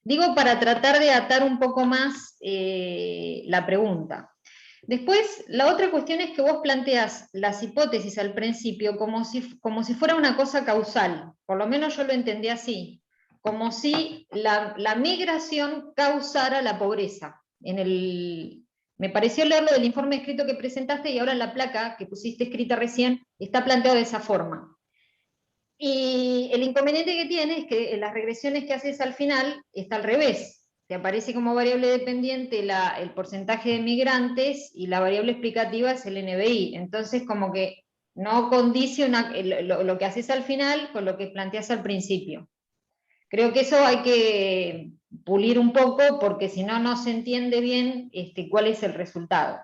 Digo, para tratar de atar un poco más la pregunta. Después, la otra cuestión es que vos planteás las hipótesis al principio como si fuera una cosa causal, por lo menos yo lo entendí así, como si la migración causara la pobreza. Me pareció leerlo del informe escrito que presentaste, y ahora en la placa que pusiste escrita recién está planteado de esa forma. Y el inconveniente que tiene es que en las regresiones que haces al final está al revés. Te aparece como variable dependiente el porcentaje de migrantes, y la variable explicativa es el NBI. Entonces como que no condice lo que haces al final con lo que planteas al principio. Creo que eso hay que pulir un poco, porque si no, no se entiende bien cuál es el resultado.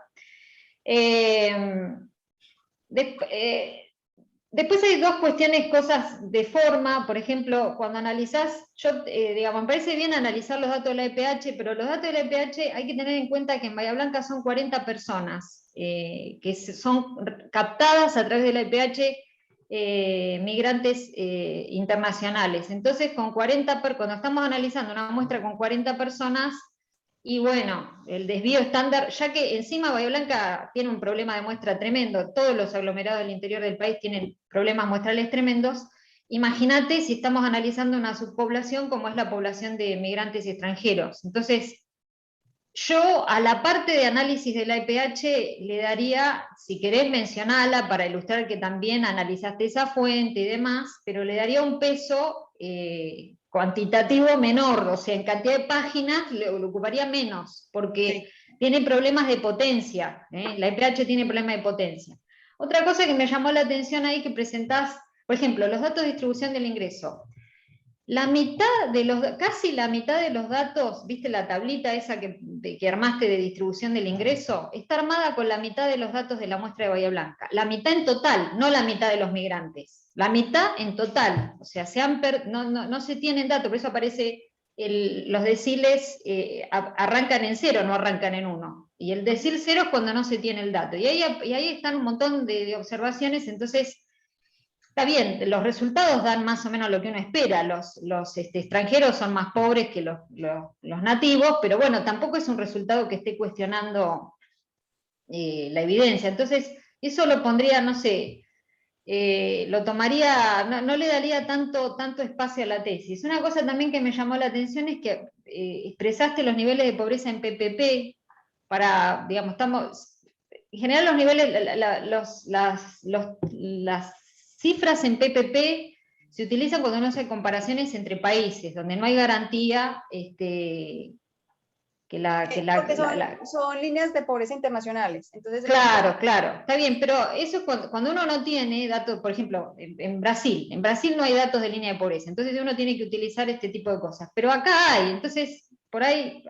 Después hay dos cuestiones, cosas de forma, por ejemplo, cuando analizás, digamos, me parece bien analizar los datos de la EPH, pero los datos de la EPH hay que tener en cuenta que en Bahía Blanca son 40 personas que son captadas a través de la EPH, migrantes internacionales. Entonces, cuando estamos analizando una muestra con 40 personas, y bueno, el desvío estándar, ya que encima Bahía Blanca tiene un problema de muestra tremendo, todos los aglomerados del interior del país tienen problemas muestrales tremendos, imagínate si estamos analizando una subpoblación como es la población de migrantes y extranjeros. Entonces, yo a la parte de análisis de la EPH le daría, si querés mencionarla para ilustrar que también analizaste esa fuente y demás, pero le daría un peso cuantitativo menor, o sea, en cantidad de páginas le ocuparía menos, porque tiene problemas de potencia, la EPH tiene problemas de potencia. Otra cosa que me llamó la atención ahí que presentás, por ejemplo, los datos de distribución del ingreso. Casi la mitad de los datos, viste la tablita esa que armaste de distribución del ingreso, está armada con la mitad de los datos de la muestra de Bahía Blanca. La mitad en total, no la mitad de los migrantes. La mitad en total. O sea, no se tienen datos, por eso aparece los deciles arrancan en 0, no arrancan en 1. Y el decil 0 es cuando no se tiene el dato. Y ahí están un montón de observaciones, entonces... Está bien, los resultados dan más o menos lo que uno espera, los extranjeros son más pobres que los nativos, pero bueno, tampoco es un resultado que esté cuestionando la evidencia. Entonces, eso lo pondría, no sé, lo tomaría, no le daría tanto espacio a la tesis. Una cosa también que me llamó la atención es que expresaste los niveles de pobreza en PPP, digamos, en general los niveles, las cifras en PPP se utilizan cuando uno hace comparaciones entre países, donde no hay garantía porque son líneas de pobreza internacionales. Entonces, claro, está bien, pero eso es cuando uno no tiene datos, por ejemplo, en Brasil no hay datos de línea de pobreza, entonces uno tiene que utilizar este tipo de cosas, pero acá hay, entonces por ahí,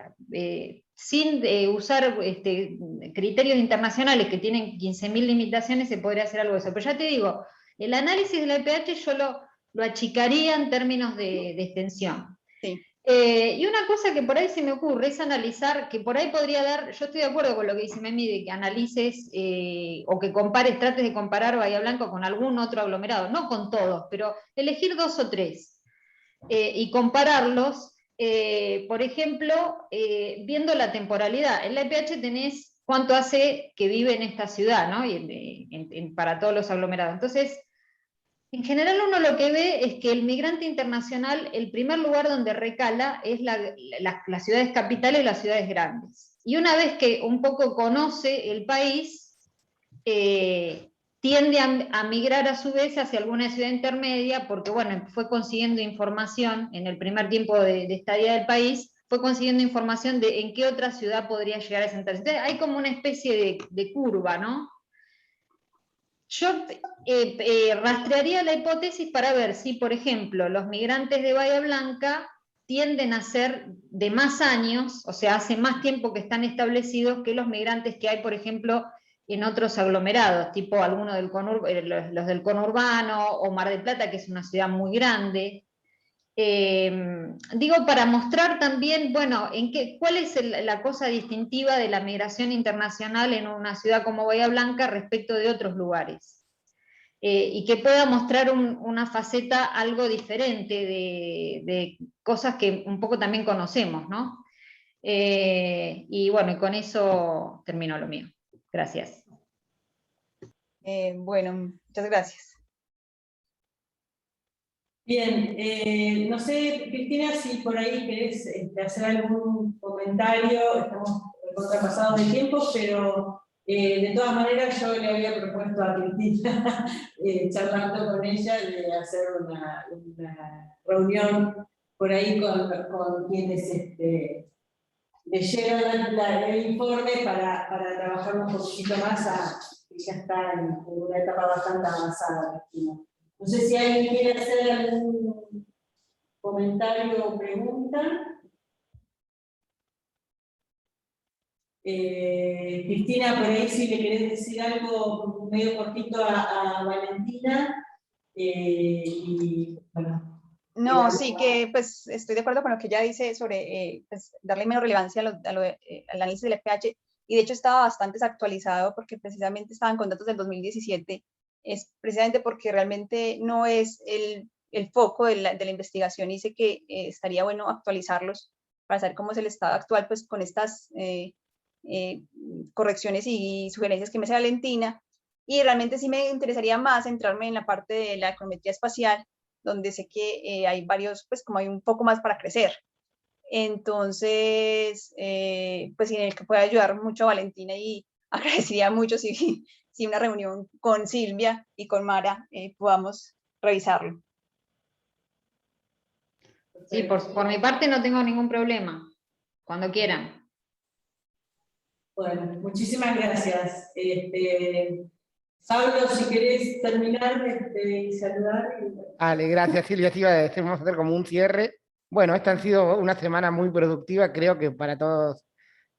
sin usar criterios internacionales que tienen 15.000 limitaciones, se podría hacer algo de eso, pero ya te digo, el análisis de la EPH yo lo achicaría en términos de extensión. Sí. Y una cosa que por ahí se me ocurre es analizar, que por ahí podría dar, yo estoy de acuerdo con lo que dice Memi, de que analices o que trates de comparar Bahía Blanca con algún otro aglomerado, no con todos, pero elegir 2 o 3 y compararlos, por ejemplo, viendo la temporalidad. En la EPH tenés cuánto hace que vive en esta ciudad, ¿no? Y para todos los aglomerados. Entonces, en general uno lo que ve es que el migrante internacional, el primer lugar donde recala es las ciudades capitales y las ciudades grandes. Y una vez que un poco conoce el país, tiende a migrar a su vez hacia alguna ciudad intermedia, porque bueno, fue consiguiendo información en el primer tiempo de estadía del país, fue consiguiendo información de en qué otra ciudad podría llegar a sentarse. Entonces hay como una especie de curva, ¿no? Yo rastrearía la hipótesis para ver si, por ejemplo, los migrantes de Bahía Blanca tienden a ser de más años, o sea, hace más tiempo que están establecidos que los migrantes que hay, por ejemplo, en otros aglomerados, tipo algunos los del conurbano, o Mar del Plata, que es una ciudad muy grande. Digo, para mostrar también, bueno, cuál es la cosa distintiva de la migración internacional en una ciudad como Bahía Blanca respecto de otros lugares. Y que pueda mostrar una faceta algo diferente de cosas que un poco también conocemos, ¿no? Y bueno, y con eso termino lo mío. Gracias. Bueno, muchas gracias. Bien, no sé, Cristina, si por ahí querés hacer algún comentario, estamos contrapasados de tiempo, pero de todas maneras yo le había propuesto a Cristina, charlando con ella, de hacer una reunión por ahí con quienes leyeron el informe para trabajar un poquito más, que ya está en una etapa bastante avanzada, Cristina. No sé si alguien quiere hacer algún comentario o pregunta. Cristina, por ahí si le querés decir algo medio cortito a Valentina, Y bueno, No, sí, que pues estoy de acuerdo con lo que ella dice sobre pues, darle menos relevancia al análisis del pH, y de hecho estaba bastante desactualizado porque precisamente estaban con datos del 2017, es precisamente porque realmente no es el foco de la investigación, y sé que estaría bueno actualizarlos para saber cómo es el estado actual, pues con estas correcciones y sugerencias que me hace Valentina, y realmente sí me interesaría más centrarme en la parte de la econometría espacial, donde sé que hay varios, pues como hay un poco más para crecer. Entonces, pues en el que pueda ayudar mucho a Valentina, y agradecería mucho si una reunión con Silvia y con Mara podamos revisarlo. Sí, por mi parte no tengo ningún problema, cuando quieran. bueno, muchísimas gracias. Pablo, si querés terminar y saludar. Vale, gracias Silvia. Te iba a decir, vamos a hacer como un cierre. Bueno, esta han sido una semana muy productiva, creo que para todos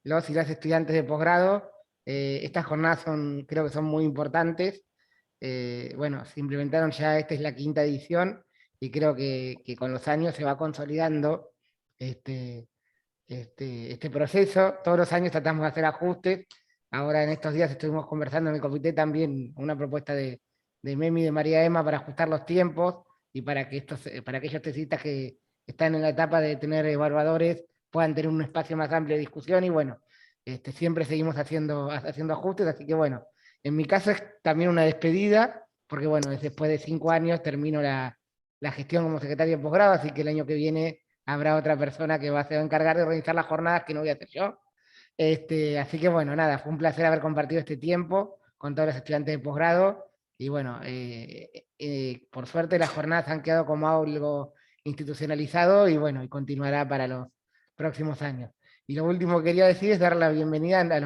los y las estudiantes de posgrado. Estas jornadas creo que son muy importantes. Bueno, se implementaron ya, esta es la 5ª edición, y creo que con los años se va consolidando este proceso. Todos los años tratamos de hacer ajustes. Ahora en estos días estuvimos conversando en el comité también una propuesta de Memi y de María Emma para ajustar los tiempos y para que aquellos tesistas que están en la etapa de tener evaluadores puedan tener un espacio más amplio de discusión, y bueno, siempre seguimos haciendo ajustes, así que bueno, en mi caso es también una despedida, porque bueno, después de 5 años termino la gestión como secretario de posgrado, así que el año que viene habrá otra persona que se va a encargar de organizar las jornadas, que no voy a hacer yo. Así que bueno, nada, fue un placer haber compartido este tiempo con todos los estudiantes de posgrado, y bueno, por suerte las jornadas han quedado como algo institucionalizado, y bueno, y continuará para los próximos años. Y lo último que quería decir es dar la bienvenida a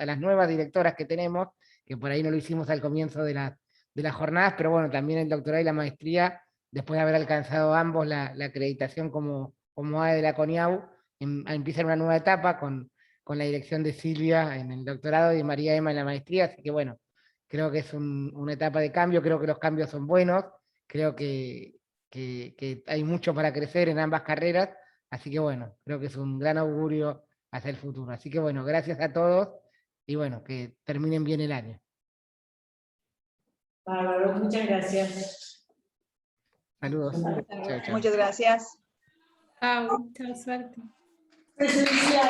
las nuevas directoras que tenemos, que por ahí no lo hicimos al comienzo de las jornadas, pero bueno, también el doctorado y la maestría, después de haber alcanzado ambos la acreditación como AE de la CONIAU, empieza una nueva etapa con la dirección de Silvia en el doctorado y María Emma en la maestría, así que bueno, creo que es una etapa de cambio, creo que los cambios son buenos, creo que hay mucho para crecer en ambas carreras, así que bueno, creo que es un gran augurio hacia el futuro. Así que bueno, gracias a todos, y bueno, que terminen bien el año. Bárbaro, muchas gracias. Saludos. Chao, chao. Muchas gracias. Chao, suerte. Presencial.